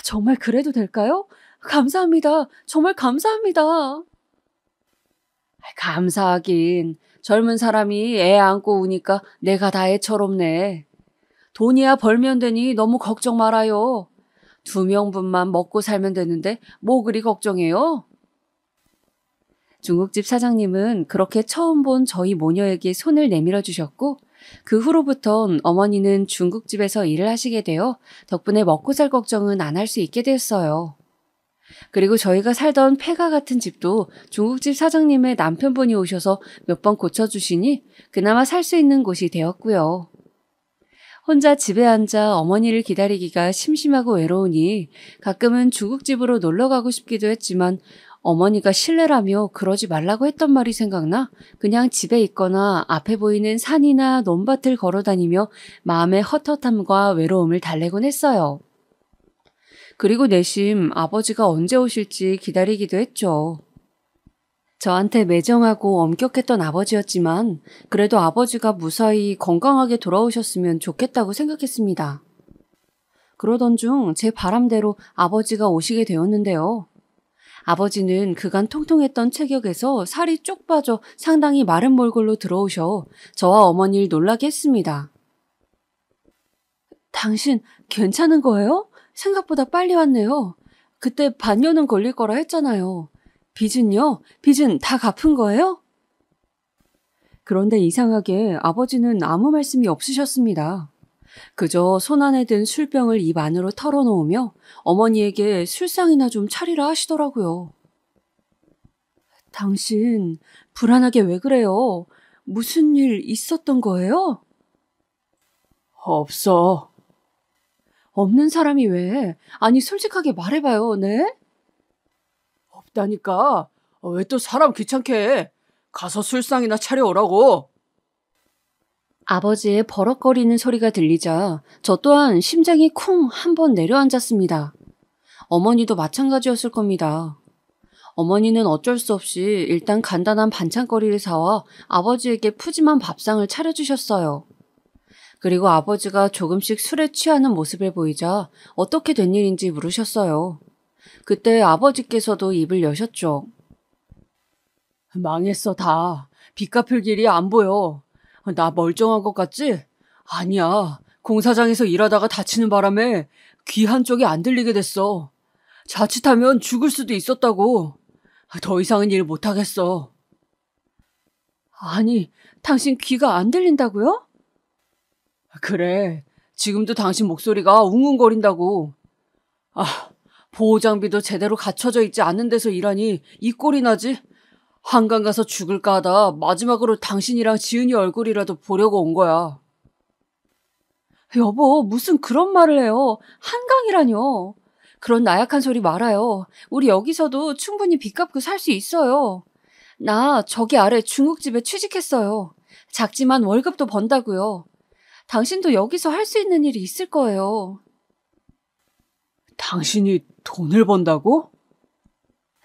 Speaker 3: 정말 그래도 될까요? 감사합니다. 정말 감사합니다. 감사하긴. 젊은 사람이 애 안고 우니까 내가 다 애처롭네. 돈이야 벌면 되니 너무 걱정 말아요. 2명분만 먹고 살면 되는데 뭐 그리 걱정해요? 중국집 사장님은 그렇게 처음 본 저희 모녀에게 손을 내밀어 주셨고 그 후로부턴 어머니는 중국집에서 일을 하시게 되어 덕분에 먹고 살 걱정은 안 할 수 있게 되었어요. 그리고 저희가 살던 폐가 같은 집도 중국집 사장님의 남편분이 오셔서 몇 번 고쳐주시니 그나마 살 수 있는 곳이 되었고요. 혼자 집에 앉아 어머니를 기다리기가 심심하고 외로우니 가끔은 중국집으로 놀러 가고 싶기도 했지만 어머니가 실례라며 그러지 말라고 했던 말이 생각나 그냥 집에 있거나 앞에 보이는 산이나 논밭을 걸어다니며 마음의 헛헛함과 외로움을 달래곤 했어요. 그리고 내심 아버지가 언제 오실지 기다리기도 했죠. 저한테 매정하고 엄격했던 아버지였지만 그래도 아버지가 무사히 건강하게 돌아오셨으면 좋겠다고 생각했습니다. 그러던 중 제 바람대로 아버지가 오시게 되었는데요. 아버지는 그간 통통했던 체격에서 살이 쪽 빠져 상당히 마른 몰골로 들어오셔 저와 어머니를 놀라게 했습니다. 당신 괜찮은 거예요? 생각보다 빨리 왔네요. 그때 반년은 걸릴 거라 했잖아요. 빚은요? 빚은 다 갚은 거예요? 그런데 이상하게 아버지는 아무 말씀이 없으셨습니다. 그저 손 안에 든 술병을 입 안으로 털어놓으며 어머니에게 술상이나 좀 차리라 하시더라고요. 당신 불안하게 왜 그래요? 무슨 일 있었던 거예요?
Speaker 4: 없어.
Speaker 3: 없는 사람이 왜? 아니 솔직하게 말해봐요, 네?
Speaker 4: 없다니까. 왜 또 사람 귀찮게 해? 가서 술상이나 차려오라고.
Speaker 3: 아버지의 버럭거리는 소리가 들리자 저 또한 심장이 쿵 한 번 내려앉았습니다. 어머니도 마찬가지였을 겁니다. 어머니는 어쩔 수 없이 일단 간단한 반찬거리를 사와 아버지에게 푸짐한 밥상을 차려주셨어요. 그리고 아버지가 조금씩 술에 취하는 모습을 보이자 어떻게 된 일인지 물으셨어요. 그때 아버지께서도 입을 여셨죠.
Speaker 4: 망했어 다. 빚 갚을 길이 안 보여. 나 멀쩡한 것 같지? 아니야. 공사장에서 일하다가 다치는 바람에 귀 한쪽이 안 들리게 됐어. 자칫하면 죽을 수도 있었다고. 더 이상은 일 못하겠어.
Speaker 3: 아니, 당신 귀가 안 들린다고요?
Speaker 4: 그래. 지금도 당신 목소리가 웅웅거린다고. 보호장비도 제대로 갖춰져 있지 않은 데서 일하니 이 꼴이 나지? 한강 가서 죽을까 하다 마지막으로 당신이랑 지은이 얼굴이라도 보려고 온 거야.
Speaker 3: 여보, 무슨 그런 말을 해요. 한강이라뇨. 그런 나약한 소리 말아요. 우리 여기서도 충분히 빚 갚고 살 수 있어요. 나 저기 아래 중국집에 취직했어요. 작지만 월급도 번다고요. 당신도 여기서 할 수 있는 일이 있을 거예요.
Speaker 4: 당신이 돈을 번다고?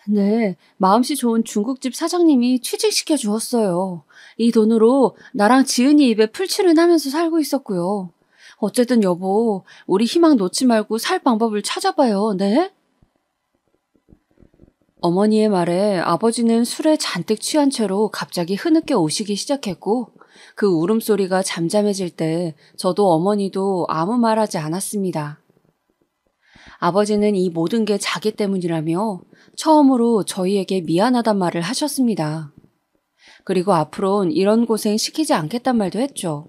Speaker 3: 네, 마음씨 좋은 중국집 사장님이 취직시켜 주었어요. 이 돈으로 나랑 지은이 입에 풀칠을 하면서 살고 있었고요. 어쨌든 여보, 우리 희망 놓지 말고 살 방법을 찾아봐요, 네? 어머니의 말에 아버지는 술에 잔뜩 취한 채로 갑자기 흐느껴 우시기 시작했고 그 울음소리가 잠잠해질 때 저도 어머니도 아무 말하지 않았습니다. 아버지는 이 모든 게 자기 때문이라며 처음으로 저희에게 미안하단 말을 하셨습니다. 그리고 앞으론 이런 고생 시키지 않겠단 말도 했죠.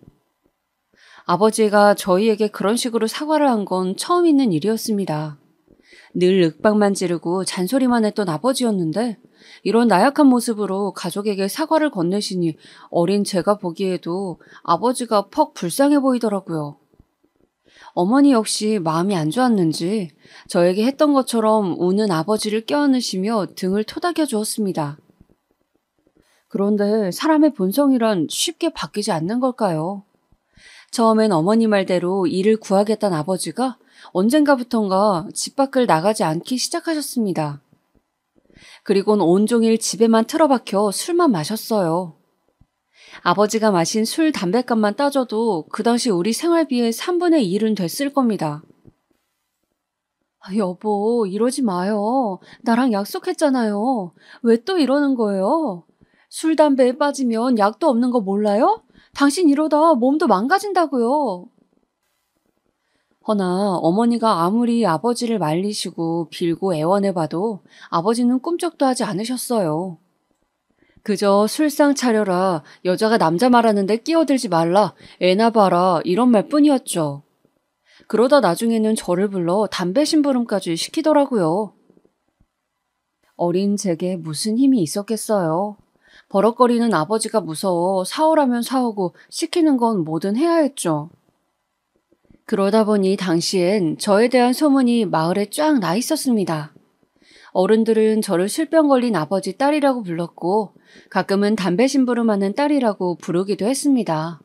Speaker 3: 아버지가 저희에게 그런 식으로 사과를 한 건 처음 있는 일이었습니다. 늘 윽박만 지르고 잔소리만 했던 아버지였는데 이런 나약한 모습으로 가족에게 사과를 건네시니 어린 제가 보기에도 아버지가 퍽 불쌍해 보이더라고요. 어머니 역시 마음이 안 좋았는지 저에게 했던 것처럼 우는 아버지를 껴안으시며 등을 토닥여 주었습니다. 그런데 사람의 본성이란 쉽게 바뀌지 않는 걸까요? 처음엔 어머니 말대로 일을 구하겠다는 아버지가 언젠가부턴가 집 밖을 나가지 않기 시작하셨습니다. 그리곤 온종일 집에만 틀어박혀 술만 마셨어요. 아버지가 마신 술, 담뱃값만 따져도 그 당시 우리 생활비의 3분의 1은 됐을 겁니다. 여보, 이러지 마요. 나랑 약속했잖아요. 왜 또 이러는 거예요? 술, 담배에 빠지면 약도 없는 거 몰라요? 당신 이러다 몸도 망가진다고요. 허나 어머니가 아무리 아버지를 말리시고 빌고 애원해봐도 아버지는 꿈쩍도 하지 않으셨어요. 그저 술상 차려라, 여자가 남자 말하는데 끼어들지 말라, 애나 봐라 이런 말뿐이었죠. 그러다 나중에는 저를 불러 담배 심부름까지 시키더라고요. 어린 제게 무슨 힘이 있었겠어요. 버럭거리는 아버지가 무서워 사오라면 사오고 시키는 건 뭐든 해야 했죠. 그러다 보니 당시엔 저에 대한 소문이 마을에 쫙 나 있었습니다. 어른들은 저를 술병 걸린 아버지 딸이라고 불렀고 가끔은 담배 심부름하는 딸이라고 부르기도 했습니다.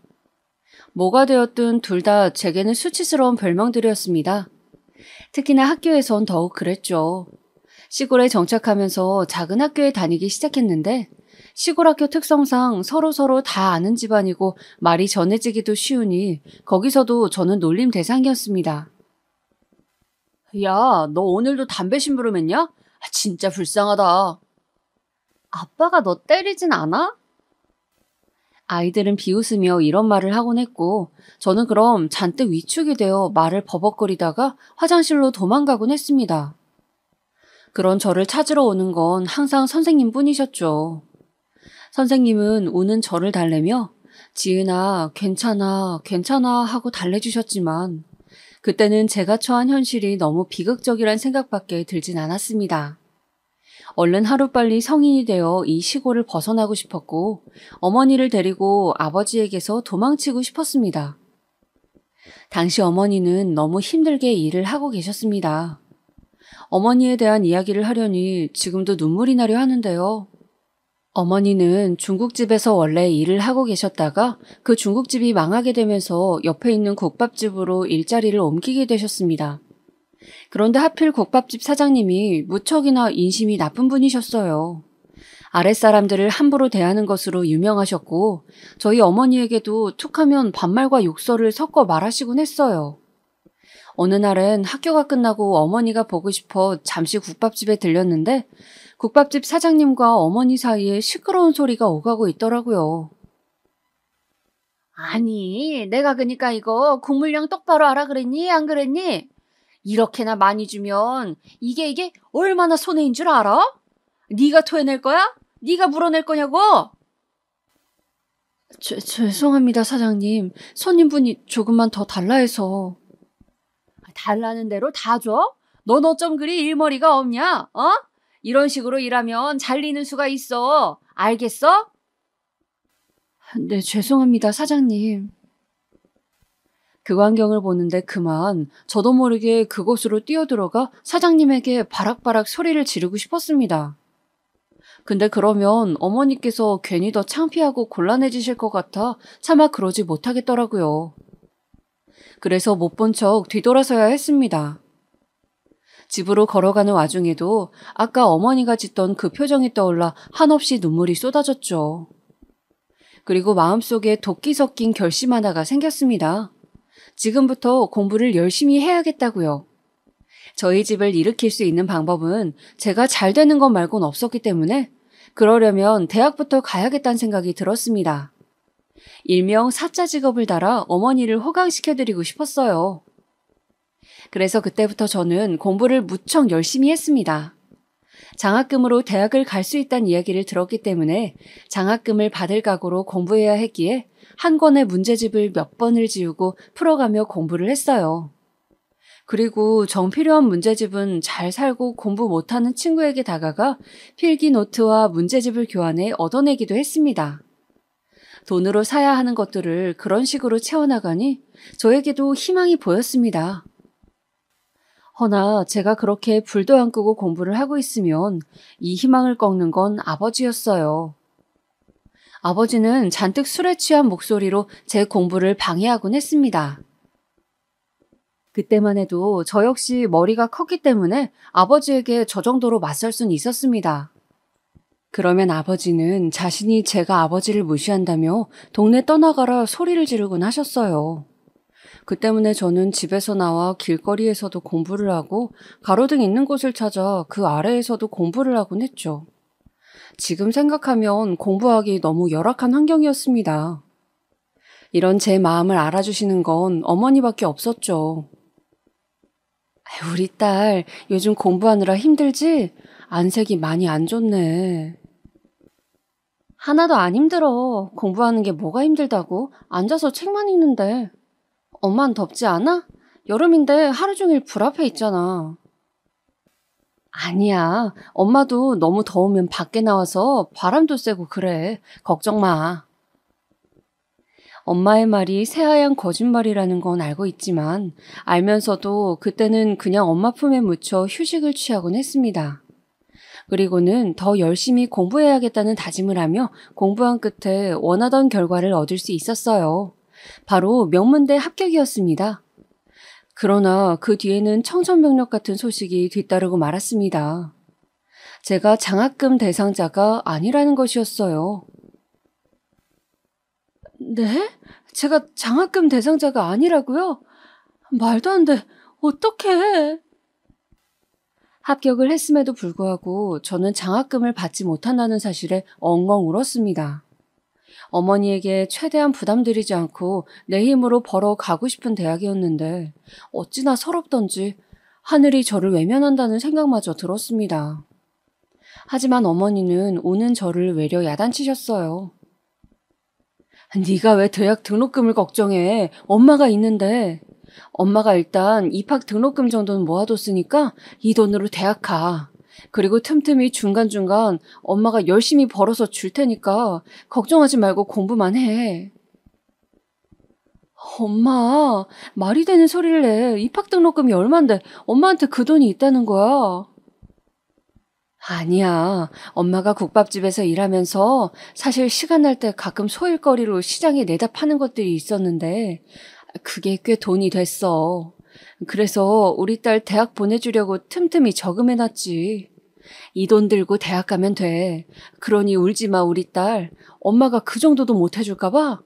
Speaker 3: 뭐가 되었든 둘 다 제게는 수치스러운 별명들이었습니다. 특히나 학교에선 더욱 그랬죠. 시골에 정착하면서 작은 학교에 다니기 시작했는데 시골 학교 특성상 서로서로 다 아는 집안이고 말이 전해지기도 쉬우니 거기서도 저는 놀림 대상이었습니다. 야, 너 오늘도 담배 심부름했냐? 진짜 불쌍하다. 아빠가 너 때리진 않아? 아이들은 비웃으며 이런 말을 하곤 했고 저는 그럼 잔뜩 위축이 되어 말을 버벅거리다가 화장실로 도망가곤 했습니다. 그런 저를 찾으러 오는 건 항상 선생님뿐이셨죠. 선생님은 우는 저를 달래며 지은아 괜찮아 괜찮아 하고 달래주셨지만 그때는 제가 처한 현실이 너무 비극적이란 생각밖에 들진 않았습니다. 얼른 하루빨리 성인이 되어 이 시골을 벗어나고 싶었고 어머니를 데리고 아버지에게서 도망치고 싶었습니다. 당시 어머니는 너무 힘들게 일을 하고 계셨습니다. 어머니에 대한 이야기를 하려니 지금도 눈물이 나려 하는데요. 어머니는 중국집에서 원래 일을 하고 계셨다가 그 중국집이 망하게 되면서 옆에 있는 국밥집으로 일자리를 옮기게 되셨습니다. 그런데 하필 국밥집 사장님이 무척이나 인심이 나쁜 분이셨어요. 아랫사람들을 함부로 대하는 것으로 유명하셨고 저희 어머니에게도 툭하면 반말과 욕설을 섞어 말하시곤 했어요. 어느 날엔 학교가 끝나고 어머니가 보고 싶어 잠시 국밥집에 들렸는데 국밥집 사장님과 어머니 사이에 시끄러운 소리가 오가고 있더라고요. 아니, 내가 그니까 이거 국물량 똑바로 알아 그랬니? 안 그랬니? 이렇게나 많이 주면 이게 얼마나 손해인 줄 알아? 네가 토해낼 거야? 네가 물어낼 거냐고? 죄송합니다, 사장님. 손님분이 조금만 더 달라 해서. 달라는 대로 다 줘? 넌 어쩜 그리 일머리가 없냐? 어? 이런 식으로 일하면 잘리는 수가 있어. 알겠어? 네, 죄송합니다, 사장님. 그 광경을 보는데 그만 저도 모르게 그곳으로 뛰어들어가 사장님에게 바락바락 소리를 지르고 싶었습니다. 근데 그러면 어머니께서 괜히 더 창피하고 곤란해지실 것 같아 차마 그러지 못하겠더라고요. 그래서 못 본 척 뒤돌아서야 했습니다. 집으로 걸어가는 와중에도 아까 어머니가 짓던 그 표정이 떠올라 한없이 눈물이 쏟아졌죠. 그리고 마음속에 도끼 섞인 결심 하나가 생겼습니다. 지금부터 공부를 열심히 해야겠다고요. 저희 집을 일으킬 수 있는 방법은 제가 잘 되는 것 말곤 없었기 때문에 그러려면 대학부터 가야겠다는 생각이 들었습니다. 일명 사자 직업을 달아 어머니를 호강시켜드리고 싶었어요. 그래서 그때부터 저는 공부를 무척 열심히 했습니다. 장학금으로 대학을 갈 수 있다는 이야기를 들었기 때문에 장학금을 받을 각오로 공부해야 했기에 한 권의 문제집을 몇 번을 지우고 풀어가며 공부를 했어요. 그리고 정 필요한 문제집은 잘 살고 공부 못하는 친구에게 다가가 필기 노트와 문제집을 교환해 얻어내기도 했습니다. 돈으로 사야 하는 것들을 그런 식으로 채워나가니 저에게도 희망이 보였습니다. 허나 제가 그렇게 불도 안 끄고 공부를 하고 있으면 이 희망을 꺾는 건 아버지였어요. 아버지는 잔뜩 술에 취한 목소리로 제 공부를 방해하곤 했습니다. 그때만 해도 저 역시 머리가 컸기 때문에 아버지에게 저 정도로 맞설 순 있었습니다. 그러면 아버지는 자신이 제가 아버지를 무시한다며 동네 떠나가라 소리를 지르곤 하셨어요. 그 때문에 저는 집에서 나와 길거리에서도 공부를 하고 가로등 있는 곳을 찾아 그 아래에서도 공부를 하곤 했죠. 지금 생각하면 공부하기 너무 열악한 환경이었습니다. 이런 제 마음을 알아주시는 건 어머니밖에 없었죠. 우리 딸 요즘 공부하느라 힘들지? 안색이 많이 안 좋네. 하나도 안 힘들어. 공부하는 게 뭐가 힘들다고? 앉아서 책만 읽는데. 엄만 덥지 않아? 여름인데 하루 종일 불 앞에 있잖아. 아니야. 엄마도 너무 더우면 밖에 나와서 바람도 쐬고 그래. 걱정 마. 엄마의 말이 새하얀 거짓말이라는 건 알고 있지만 알면서도 그때는 그냥 엄마 품에 묻혀 휴식을 취하곤 했습니다. 그리고는 더 열심히 공부해야겠다는 다짐을 하며 공부한 끝에 원하던 결과를 얻을 수 있었어요. 바로 명문대 합격이었습니다. 그러나 그 뒤에는 청천벽력 같은 소식이 뒤따르고 말았습니다. 제가 장학금 대상자가 아니라는 것이었어요. 네? 제가 장학금 대상자가 아니라고요? 말도 안 돼. 어떡해. 합격을 했음에도 불구하고 저는 장학금을 받지 못한다는 사실에 엉엉 울었습니다. 어머니에게 최대한 부담드리지 않고 내 힘으로 벌어 가고 싶은 대학이었는데 어찌나 서럽던지 하늘이 저를 외면한다는 생각마저 들었습니다. 하지만 어머니는 우는 저를 외려 야단치셨어요. 네가 왜 대학 등록금을 걱정해? 엄마가 있는데. 엄마가 일단 입학 등록금 정도는 모아뒀으니까 이 돈으로 대학 가. 그리고 틈틈이 중간중간 엄마가 열심히 벌어서 줄 테니까 걱정하지 말고 공부만 해. 엄마, 말이 되는 소리를 해. 입학 등록금이 얼만데 엄마한테 그 돈이 있다는 거야. 아니야. 엄마가 국밥집에서 일하면서 사실 시간 날 때 가끔 소일거리로 시장에 내다 파는 것들이 있었는데 그게 꽤 돈이 됐어. 그래서 우리 딸 대학 보내주려고 틈틈이 저금해놨지. 이 돈 들고 대학 가면 돼. 그러니 울지 마, 우리 딸. 엄마가 그 정도도 못 해줄까 봐.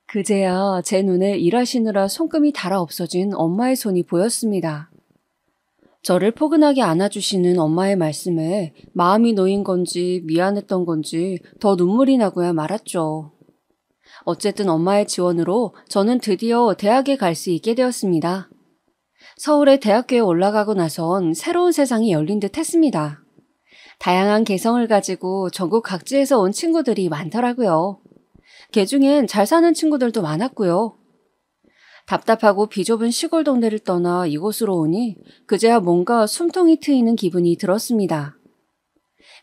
Speaker 3: 그제야 제 눈에 일하시느라 손금이 닳아 없어진 엄마의 손이 보였습니다. 저를 포근하게 안아주시는 엄마의 말씀에 마음이 놓인 건지 미안했던 건지 더 눈물이 나고야 말았죠. 어쨌든 엄마의 지원으로 저는 드디어 대학에 갈 수 있게 되었습니다. 서울의 대학교에 올라가고 나선 새로운 세상이 열린 듯 했습니다. 다양한 개성을 가지고 전국 각지에서 온 친구들이 많더라고요. 걔중엔 잘 사는 친구들도 많았고요. 답답하고 비좁은 시골 동네를 떠나 이곳으로 오니 그제야 뭔가 숨통이 트이는 기분이 들었습니다.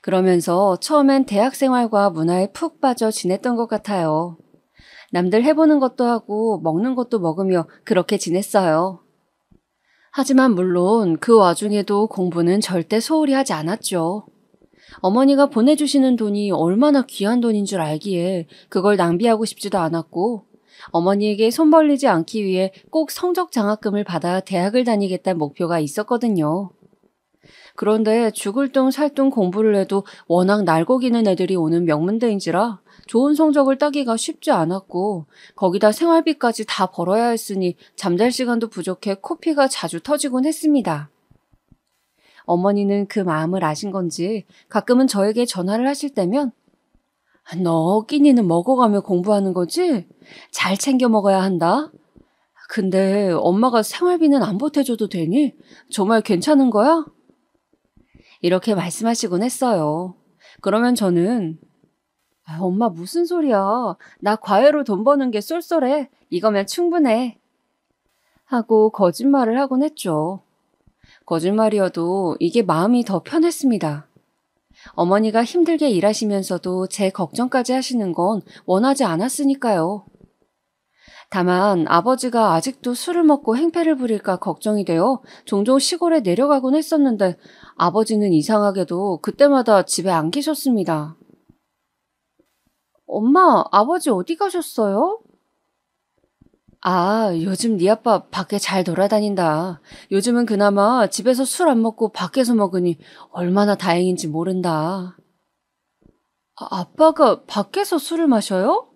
Speaker 3: 그러면서 처음엔 대학 생활과 문화에 푹 빠져 지냈던 것 같아요. 남들 해보는 것도 하고 먹는 것도 먹으며 그렇게 지냈어요. 하지만 물론 그 와중에도 공부는 절대 소홀히 하지 않았죠. 어머니가 보내주시는 돈이 얼마나 귀한 돈인 줄 알기에 그걸 낭비하고 싶지도 않았고 어머니에게 손 벌리지 않기 위해 꼭 성적 장학금을 받아 대학을 다니겠다는 목표가 있었거든요. 그런데 죽을 둥 살 둥 공부를 해도 워낙 날고기는 애들이 오는 명문대인지라 좋은 성적을 따기가 쉽지 않았고 거기다 생활비까지 다 벌어야 했으니 잠잘 시간도 부족해 코피가 자주 터지곤 했습니다. 어머니는 그 마음을 아신 건지 가끔은 저에게 전화를 하실 때면 너 끼니는 먹어가며 공부하는 거지? 잘 챙겨 먹어야 한다. 근데 엄마가 생활비는 안 보태줘도 되니? 정말 괜찮은 거야? 이렇게 말씀하시곤 했어요. 그러면 저는 엄마 무슨 소리야. 나 과외로 돈 버는 게 쏠쏠해. 이거면 충분해. 하고 거짓말을 하곤 했죠. 거짓말이어도 이게 마음이 더 편했습니다. 어머니가 힘들게 일하시면서도 제 걱정까지 하시는 건 원하지 않았으니까요. 다만 아버지가 아직도 술을 먹고 행패를 부릴까 걱정이 되어 종종 시골에 내려가곤 했었는데 아버지는 이상하게도 그때마다 집에 안 계셨습니다. 엄마, 아버지 어디 가셨어요? 아, 요즘 네 아빠 밖에 잘 돌아다닌다. 요즘은 그나마 집에서 술 안 먹고 밖에서 먹으니 얼마나 다행인지 모른다. 아빠가 밖에서 술을 마셔요?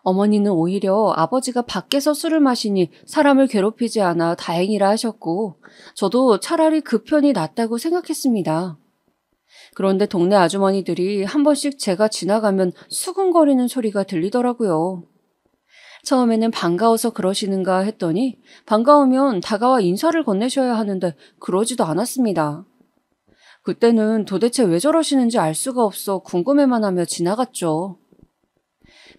Speaker 3: 어머니는 오히려 아버지가 밖에서 술을 마시니 사람을 괴롭히지 않아 다행이라 하셨고 저도 차라리 그 편이 낫다고 생각했습니다. 그런데 동네 아주머니들이 한 번씩 제가 지나가면 수근거리는 소리가 들리더라고요. 처음에는 반가워서 그러시는가 했더니 반가우면 다가와 인사를 건네셔야 하는데 그러지도 않았습니다. 그때는 도대체 왜 저러시는지 알 수가 없어 궁금해만 하며 지나갔죠.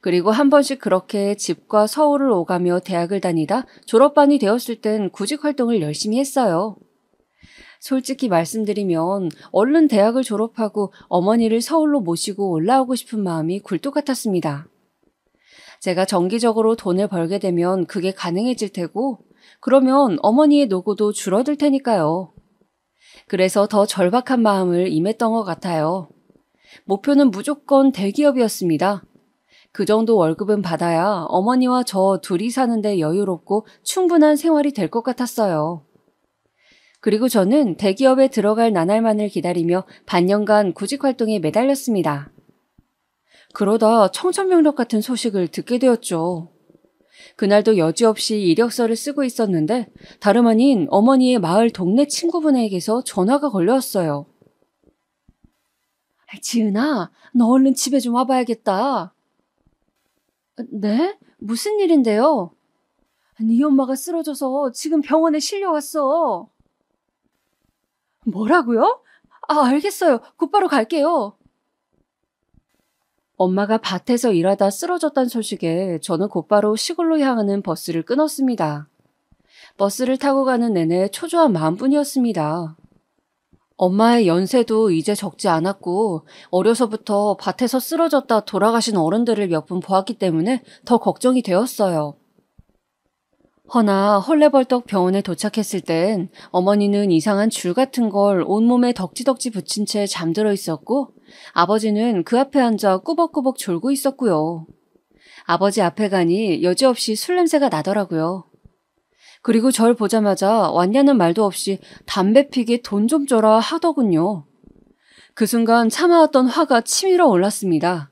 Speaker 3: 그리고 한 번씩 그렇게 집과 서울을 오가며 대학을 다니다 졸업반이 되었을 땐 구직 활동을 열심히 했어요. 솔직히 말씀드리면 얼른 대학을 졸업하고 어머니를 서울로 모시고 올라오고 싶은 마음이 굴뚝 같았습니다. 제가 정기적으로 돈을 벌게 되면 그게 가능해질 테고 그러면 어머니의 노고도 줄어들 테니까요. 그래서 더 절박한 마음을 임했던 것 같아요. 목표는 무조건 대기업이었습니다. 그 정도 월급은 받아야 어머니와 저 둘이 사는데 여유롭고 충분한 생활이 될 것 같았어요. 그리고 저는 대기업에 들어갈 나날만을 기다리며 반년간 구직 활동에 매달렸습니다. 그러다 청천벽력 같은 소식을 듣게 되었죠. 그날도 여지없이 이력서를 쓰고 있었는데 다름 아닌 어머니의 마을 동네 친구분에게서 전화가 걸려왔어요. 지은아, 너 얼른 집에 좀 와봐야겠다. 네? 무슨 일인데요? 네 엄마가 쓰러져서 지금 병원에 실려왔어. 뭐라고요? 알겠어요. 곧바로 갈게요. 엄마가 밭에서 일하다 쓰러졌다는 소식에 저는 곧바로 시골로 향하는 버스를 끊었습니다. 버스를 타고 가는 내내 초조한 마음뿐이었습니다. 엄마의 연세도 이제 적지 않았고 어려서부터 밭에서 쓰러졌다 돌아가신 어른들을 몇 분 보았기 때문에 더 걱정이 되었어요. 허나 헐레벌떡 병원에 도착했을 땐 어머니는 이상한 줄 같은 걸 온몸에 덕지덕지 붙인 채 잠들어 있었고 아버지는 그 앞에 앉아 꾸벅꾸벅 졸고 있었고요. 아버지 앞에 가니 여지없이 술 냄새가 나더라고요. 그리고 절 보자마자 왔냐는 말도 없이 담배 피게 돈 좀 줘라 하더군요. 그 순간 참아왔던 화가 치밀어 올랐습니다.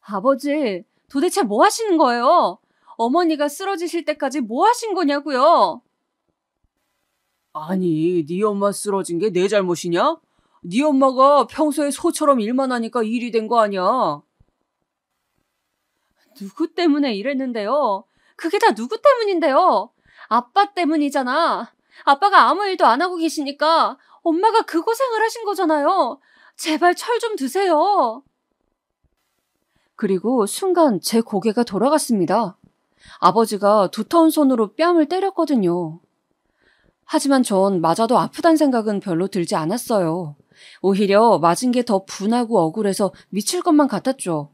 Speaker 3: 아버지, 도대체 뭐 하시는 거예요? 어머니가 쓰러지실 때까지 뭐 하신 거냐고요?
Speaker 4: 아니, 네 엄마 쓰러진 게 내 잘못이냐? 네 엄마가 평소에 소처럼 일만 하니까 일이 된 거 아니야.
Speaker 3: 누구 때문에 이랬는데요? 그게 다 누구 때문인데요? 아빠 때문이잖아. 아빠가 아무 일도 안 하고 계시니까 엄마가 그 고생을 하신 거잖아요. 제발 철 좀 드세요. 그리고 순간 제 고개가 돌아갔습니다. 아버지가 두터운 손으로 뺨을 때렸거든요. 하지만 전 맞아도 아프단 생각은 별로 들지 않았어요. 오히려 맞은 게 더 분하고 억울해서 미칠 것만 같았죠.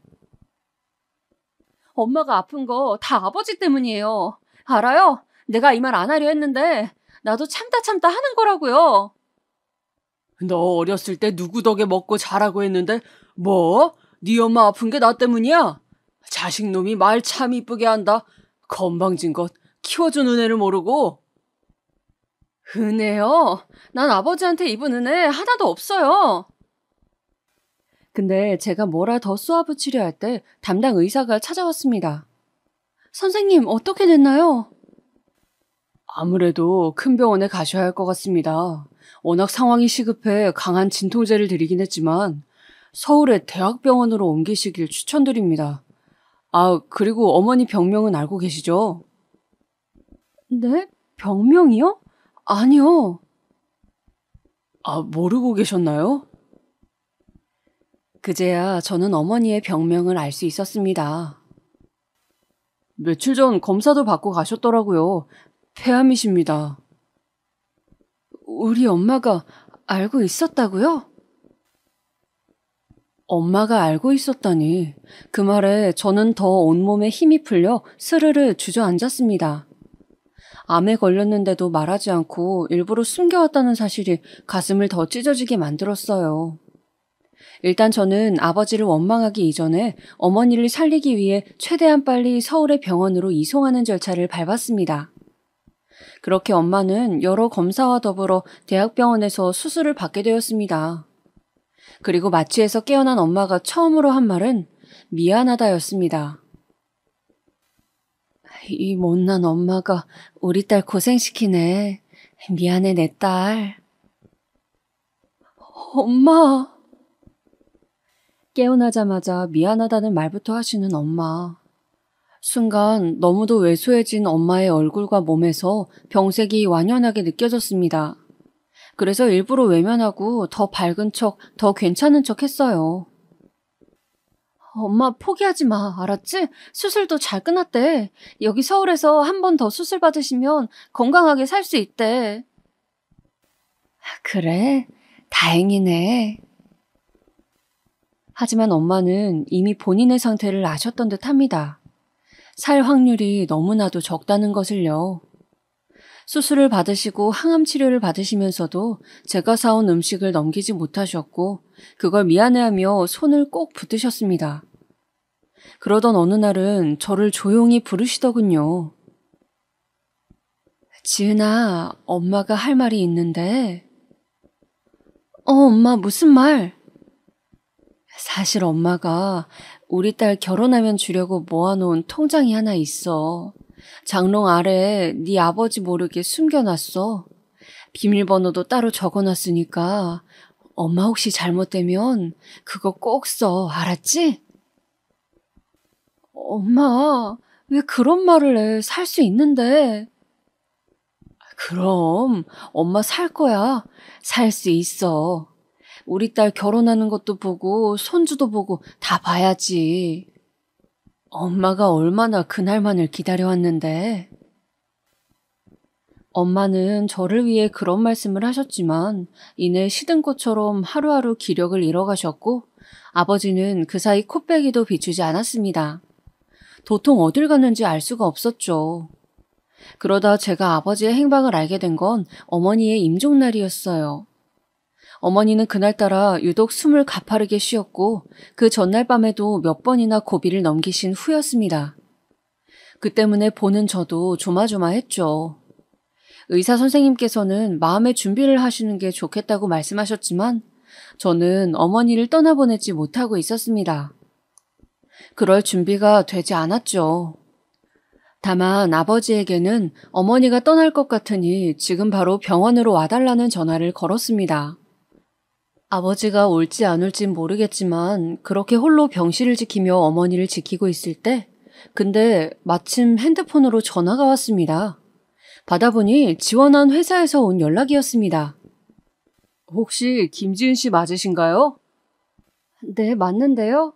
Speaker 3: 엄마가 아픈 거 다 아버지 때문이에요. 알아요? 내가 이 말 안 하려 했는데 나도 참다 하는 거라고요.
Speaker 4: 너 어렸을 때 누구 덕에 먹고 자라고 했는데 뭐? 네 엄마 아픈 게 나 때문이야? 자식놈이 말 참 이쁘게 한다. 건방진 것, 키워주는 애를 모르고.
Speaker 3: 은혜요? 난 아버지한테 입은 은혜 하나도 없어요. 근데 제가 뭐라 더 쏘아붙이려 할 때 담당 의사가 찾아왔습니다. 선생님, 어떻게 됐나요?
Speaker 4: 아무래도 큰 병원에 가셔야 할 것 같습니다. 워낙 상황이 시급해 강한 진통제를 드리긴 했지만 서울의 대학병원으로 옮기시길 추천드립니다. 그리고 어머니 병명은 알고 계시죠?
Speaker 3: 네? 병명이요? 아니요.
Speaker 4: 모르고 계셨나요?
Speaker 3: 그제야 저는 어머니의 병명을 알 수 있었습니다.
Speaker 4: 며칠 전 검사도 받고 가셨더라고요. 폐암이십니다.
Speaker 3: 우리 엄마가 알고 있었다고요? 엄마가 알고 있었다니. 그 말에 저는 더 온몸에 힘이 풀려 스르르 주저앉았습니다. 암에 걸렸는데도 말하지 않고 일부러 숨겨왔다는 사실이 가슴을 더 찢어지게 만들었어요. 일단 저는 아버지를 원망하기 이전에 어머니를 살리기 위해 최대한 빨리 서울의 병원으로 이송하는 절차를 밟았습니다. 그렇게 엄마는 여러 검사와 더불어 대학병원에서 수술을 받게 되었습니다. 그리고 마취에서 깨어난 엄마가 처음으로 한 말은 미안하다였습니다. 이 못난 엄마가 우리 딸 고생시키네. 미안해, 내 딸. 엄마. 깨어나자마자 미안하다는 말부터 하시는 엄마. 순간 너무도 왜소해진 엄마의 얼굴과 몸에서 병색이 완연하게 느껴졌습니다. 그래서 일부러 외면하고 더 밝은 척, 더 괜찮은 척 했어요. 엄마 포기하지 마, 알았지? 수술도 잘 끝났대. 여기 서울에서 한 번 더 수술 받으시면 건강하게 살 수 있대. 그래? 다행이네. 하지만 엄마는 이미 본인의 상태를 아셨던 듯 합니다. 살 확률이 너무나도 적다는 것을요. 수술을 받으시고 항암 치료를 받으시면서도 제가 사온 음식을 넘기지 못하셨고 그걸 미안해하며 손을 꼭 붙드셨습니다. 그러던 어느 날은 저를 조용히 부르시더군요. 지은아, 엄마가 할 말이 있는데. 엄마 무슨 말? 사실 엄마가 우리 딸 결혼하면 주려고 모아놓은 통장이 하나 있어. 장롱 아래에 네 아버지 모르게 숨겨놨어. 비밀번호도 따로 적어놨으니까 엄마 혹시 잘못되면 그거 꼭 써. 알았지? 엄마, 왜 그런 말을 해? 살 수 있는데. 그럼 엄마 살 거야. 살 수 있어. 우리 딸 결혼하는 것도 보고 손주도 보고 다 봐야지. 엄마가 얼마나 그날만을 기다려왔는데. 엄마는 저를 위해 그런 말씀을 하셨지만 이내 시든꽃처럼 하루하루 기력을 잃어가셨고 아버지는 그 사이 코빼기도 비추지 않았습니다. 도통 어딜 갔는지 알 수가 없었죠. 그러다 제가 아버지의 행방을 알게 된 건 어머니의 임종날이었어요. 어머니는 그날따라 유독 숨을 가파르게 쉬었고 그 전날 밤에도 몇 번이나 고비를 넘기신 후였습니다. 그 때문에 보는 저도 조마조마했죠. 의사 선생님께서는 마음의 준비를 하시는 게 좋겠다고 말씀하셨지만 저는 어머니를 떠나보내지 못하고 있었습니다. 그럴 준비가 되지 않았죠. 다만 아버지에게는 어머니가 떠날 것 같으니 지금 바로 병원으로 와달라는 전화를 걸었습니다. 아버지가 올지 안 올진 모르겠지만 그렇게 홀로 병실을 지키며 어머니를 지키고 있을 때 근데 마침 핸드폰으로 전화가 왔습니다. 받아보니 지원한 회사에서 온 연락이었습니다.
Speaker 4: 혹시 김지은 씨 맞으신가요?
Speaker 3: 네, 맞는데요.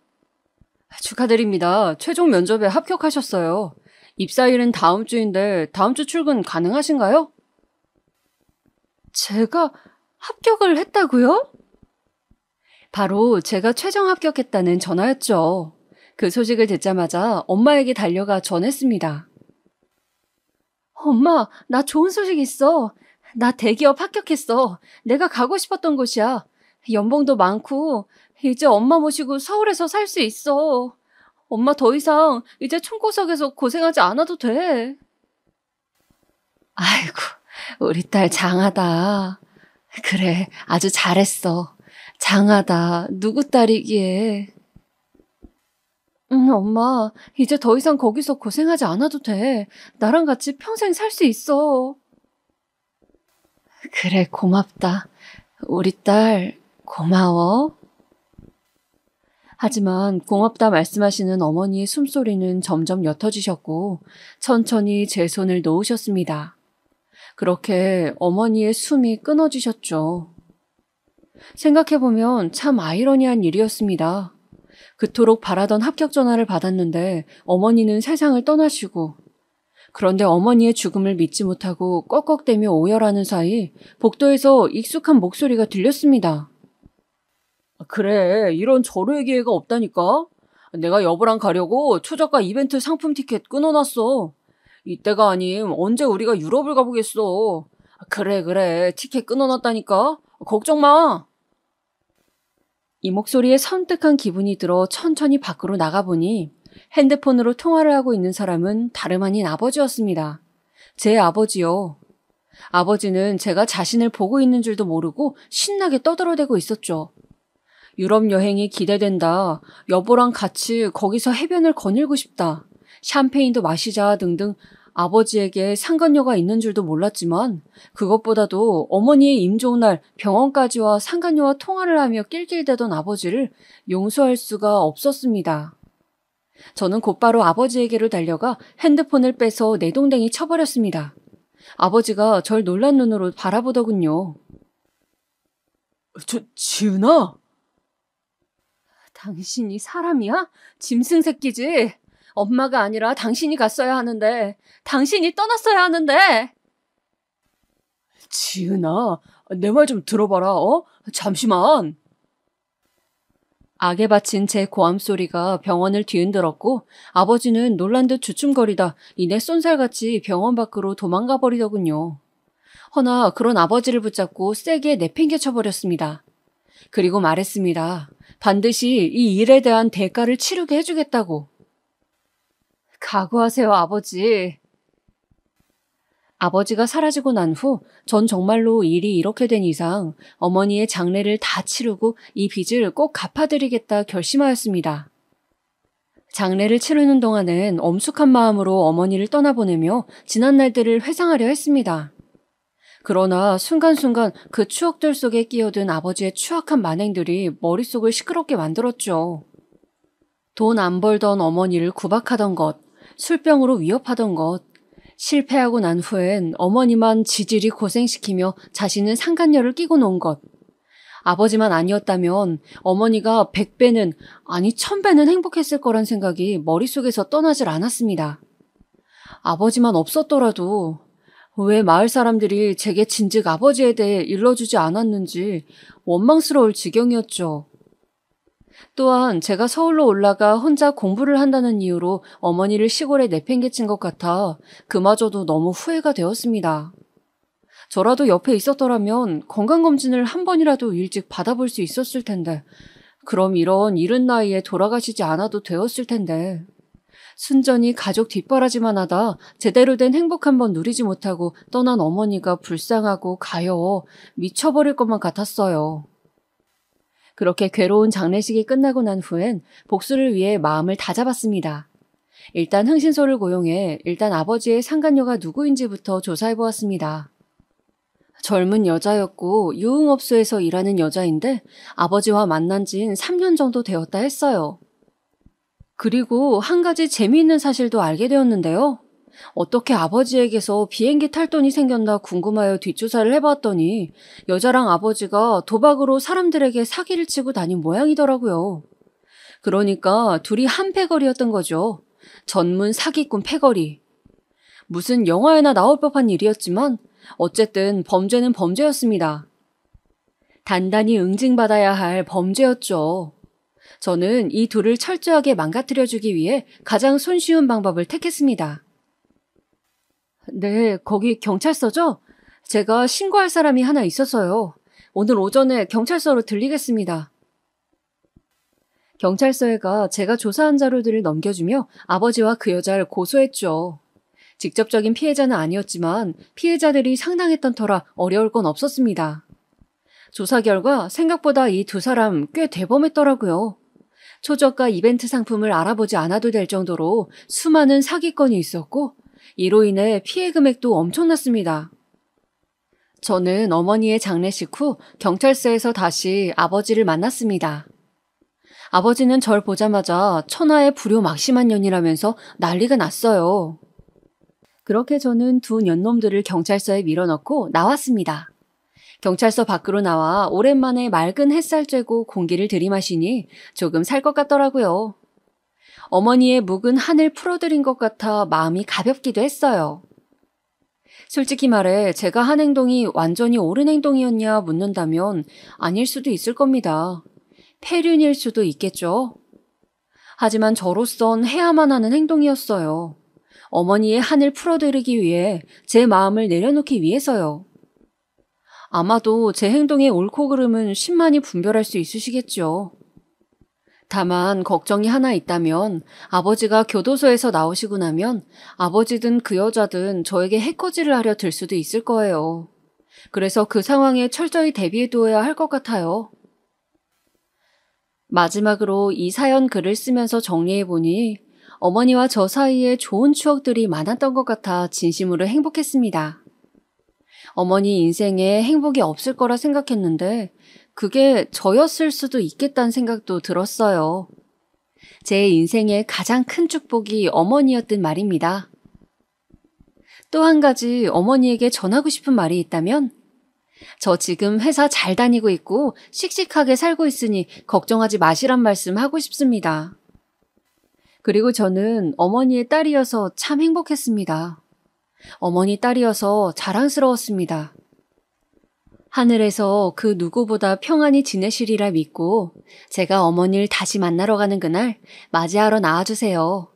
Speaker 4: 축하드립니다. 최종 면접에 합격하셨어요. 입사일은 다음 주인데 다음 주 출근 가능하신가요?
Speaker 3: 제가 합격을 했다고요? 바로 제가 최종 합격했다는 전화였죠. 그 소식을 듣자마자 엄마에게 달려가 전했습니다. 엄마, 나 좋은 소식 있어. 나 대기업 합격했어. 내가 가고 싶었던 곳이야. 연봉도 많고 이제 엄마 모시고 서울에서 살 수 있어. 엄마 더 이상 이제 총구석에서 고생하지 않아도 돼. 아이고, 우리 딸 장하다. 그래, 아주 잘했어. 장하다. 누구 딸이기에. 엄마, 이제 더 이상 거기서 고생하지 않아도 돼. 나랑 같이 평생 살 수 있어. 그래, 고맙다. 우리 딸, 고마워. 하지만 고맙다 말씀하시는 어머니의 숨소리는 점점 옅어지셨고 천천히 제 손을 놓으셨습니다. 그렇게 어머니의 숨이 끊어지셨죠. 생각해보면 참 아이러니한 일이었습니다. 그토록 바라던 합격 전화를 받았는데 어머니는 세상을 떠나시고 그런데 어머니의 죽음을 믿지 못하고 꺽꺽대며 오열하는 사이 복도에서 익숙한 목소리가 들렸습니다.
Speaker 4: 그래, 이런 절호의 기회가 없다니까? 내가 여보랑 가려고 초저가 이벤트 상품 티켓 끊어놨어. 이때가 아님 언제 우리가 유럽을 가보겠어. 그래, 티켓 끊어놨다니까? 걱정 마.
Speaker 3: 이 목소리에 섬뜩한 기분이 들어 천천히 밖으로 나가보니 핸드폰으로 통화를 하고 있는 사람은 다름 아닌 아버지였습니다. 제 아버지요. 아버지는 제가 자신을 보고 있는 줄도 모르고 신나게 떠들어대고 있었죠. 유럽 여행이 기대된다. 여보랑 같이 거기서 해변을 거닐고 싶다. 샴페인도 마시자 등등 아버지에게 상간녀가 있는 줄도 몰랐지만 그것보다도 어머니의 임종날 병원까지 와 상간녀와 통화를 하며 낄낄대던 아버지를 용서할 수가 없었습니다. 저는 곧바로 아버지에게로 달려가 핸드폰을 빼서 내동댕이 쳐버렸습니다. 아버지가 절 놀란 눈으로 바라보더군요.
Speaker 4: 지은아?
Speaker 3: 당신이 사람이야? 짐승 새끼지? 엄마가 아니라 당신이 갔어야 하는데, 당신이 떠났어야 하는데.
Speaker 4: 지은아, 내 말 좀 들어봐라, 잠시만.
Speaker 3: 악에 바친 제 고함 소리가 병원을 뒤흔들었고 아버지는 놀란 듯 주춤거리다 이내 쏜살같이 병원 밖으로 도망가 버리더군요. 허나 그런 아버지를 붙잡고 세게 내팽개쳐 버렸습니다. 그리고 말했습니다. 반드시 이 일에 대한 대가를 치르게 해주겠다고. 각오하세요, 아버지. 아버지가 사라지고 난 후 전 정말로 일이 이렇게 된 이상 어머니의 장례를 다 치르고 이 빚을 꼭 갚아드리겠다 결심하였습니다. 장례를 치르는 동안엔 엄숙한 마음으로 어머니를 떠나보내며 지난 날들을 회상하려 했습니다. 그러나 순간순간 그 추억들 속에 끼어든 아버지의 추악한 만행들이 머릿속을 시끄럽게 만들었죠. 돈 안 벌던 어머니를 구박하던 것, 술병으로 위협하던 것, 실패하고 난 후엔 어머니만 지질이 고생시키며 자신은 상간녀를 끼고 논 것. 아버지만 아니었다면 어머니가 100배는 아니 1000배는 행복했을 거란 생각이 머릿속에서 떠나질 않았습니다. 아버지만 없었더라도 왜 마을 사람들이 제게 진즉 아버지에 대해 일러주지 않았는지 원망스러울 지경이었죠. 또한 제가 서울로 올라가 혼자 공부를 한다는 이유로 어머니를 시골에 내팽개친 것 같아 그마저도 너무 후회가 되었습니다. 저라도 옆에 있었더라면 건강검진을 한 번이라도 일찍 받아볼 수 있었을 텐데, 그럼 이런 이른 나이에 돌아가시지 않아도 되었을 텐데, 순전히 가족 뒷바라지만 하다 제대로 된 행복 한번 누리지 못하고 떠난 어머니가 불쌍하고 가여워 미쳐버릴 것만 같았어요. 그렇게 괴로운 장례식이 끝나고 난 후엔 복수를 위해 마음을 다잡았습니다. 일단 흥신소를 고용해 일단 아버지의 상간녀가 누구인지부터 조사해보았습니다. 젊은 여자였고 유흥업소에서 일하는 여자인데 아버지와 만난 지는 3년 정도 되었다 했어요. 그리고 한 가지 재미있는 사실도 알게 되었는데요. 어떻게 아버지에게서 비행기 탈 돈이 생겼나 궁금하여 뒷조사를 해봤더니 여자랑 아버지가 도박으로 사람들에게 사기를 치고 다닌 모양이더라고요. 그러니까 둘이 한 패거리였던 거죠. 전문 사기꾼 패거리. 무슨 영화에나 나올 법한 일이었지만 어쨌든 범죄는 범죄였습니다. 단단히 응징받아야 할 범죄였죠. 저는 이 둘을 철저하게 망가뜨려주기 위해 가장 손쉬운 방법을 택했습니다. 네, 거기 경찰서죠? 제가 신고할 사람이 하나 있어서요. 오늘 오전에 경찰서로 들리겠습니다. 경찰서에 가 제가 조사한 자료들을 넘겨주며 아버지와 그 여자를 고소했죠. 직접적인 피해자는 아니었지만 피해자들이 상당했던 터라 어려울 건 없었습니다. 조사 결과 생각보다 이 두 사람 꽤 대범했더라고요. 초저가 이벤트 상품을 알아보지 않아도 될 정도로 수많은 사기건이 있었고 이로 인해 피해 금액도 엄청났습니다. 저는 어머니의 장례식 후 경찰서에서 다시 아버지를 만났습니다. 아버지는 절 보자마자 천하의 불효막심한 년이라면서 난리가 났어요. 그렇게 저는 두 년놈들을 경찰서에 밀어넣고 나왔습니다. 경찰서 밖으로 나와 오랜만에 맑은 햇살 쬐고 공기를 들이마시니 조금 살 것 같더라고요. 어머니의 묵은 한을 풀어드린 것 같아 마음이 가볍기도 했어요. 솔직히 말해 제가 한 행동이 완전히 옳은 행동이었냐 묻는다면 아닐 수도 있을 겁니다. 폐륜일 수도 있겠죠. 하지만 저로선 해야만 하는 행동이었어요. 어머니의 한을 풀어드리기 위해 제 마음을 내려놓기 위해서요. 아마도 제 행동의 옳고 그름은 신만이 분별할 수 있으시겠죠. 다만 걱정이 하나 있다면 아버지가 교도소에서 나오시고 나면 아버지든 그 여자든 저에게 해코지를 하려 들 수도 있을 거예요. 그래서 그 상황에 철저히 대비해두어야 할 것 같아요. 마지막으로 이 사연 글을 쓰면서 정리해보니 어머니와 저 사이에 좋은 추억들이 많았던 것 같아 진심으로 행복했습니다. 어머니 인생에 행복이 없을 거라 생각했는데 그게 저였을 수도 있겠다는 생각도 들었어요. 제 인생의 가장 큰 축복이 어머니였던 말입니다. 또 한 가지 어머니에게 전하고 싶은 말이 있다면, 저 지금 회사 잘 다니고 있고 씩씩하게 살고 있으니 걱정하지 마시란 말씀 하고 싶습니다. 그리고 저는 어머니의 딸이어서 참 행복했습니다. 어머니 딸이어서 자랑스러웠습니다. 하늘에서 그 누구보다 평안히 지내시리라 믿고 제가 어머니를 다시 만나러 가는 그날 맞이하러 나와주세요.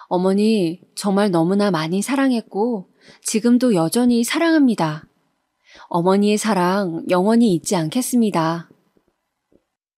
Speaker 3: 어머니 정말 너무나 많이 사랑했고 지금도 여전히 사랑합니다. 어머니의 사랑 영원히 잊지 않겠습니다.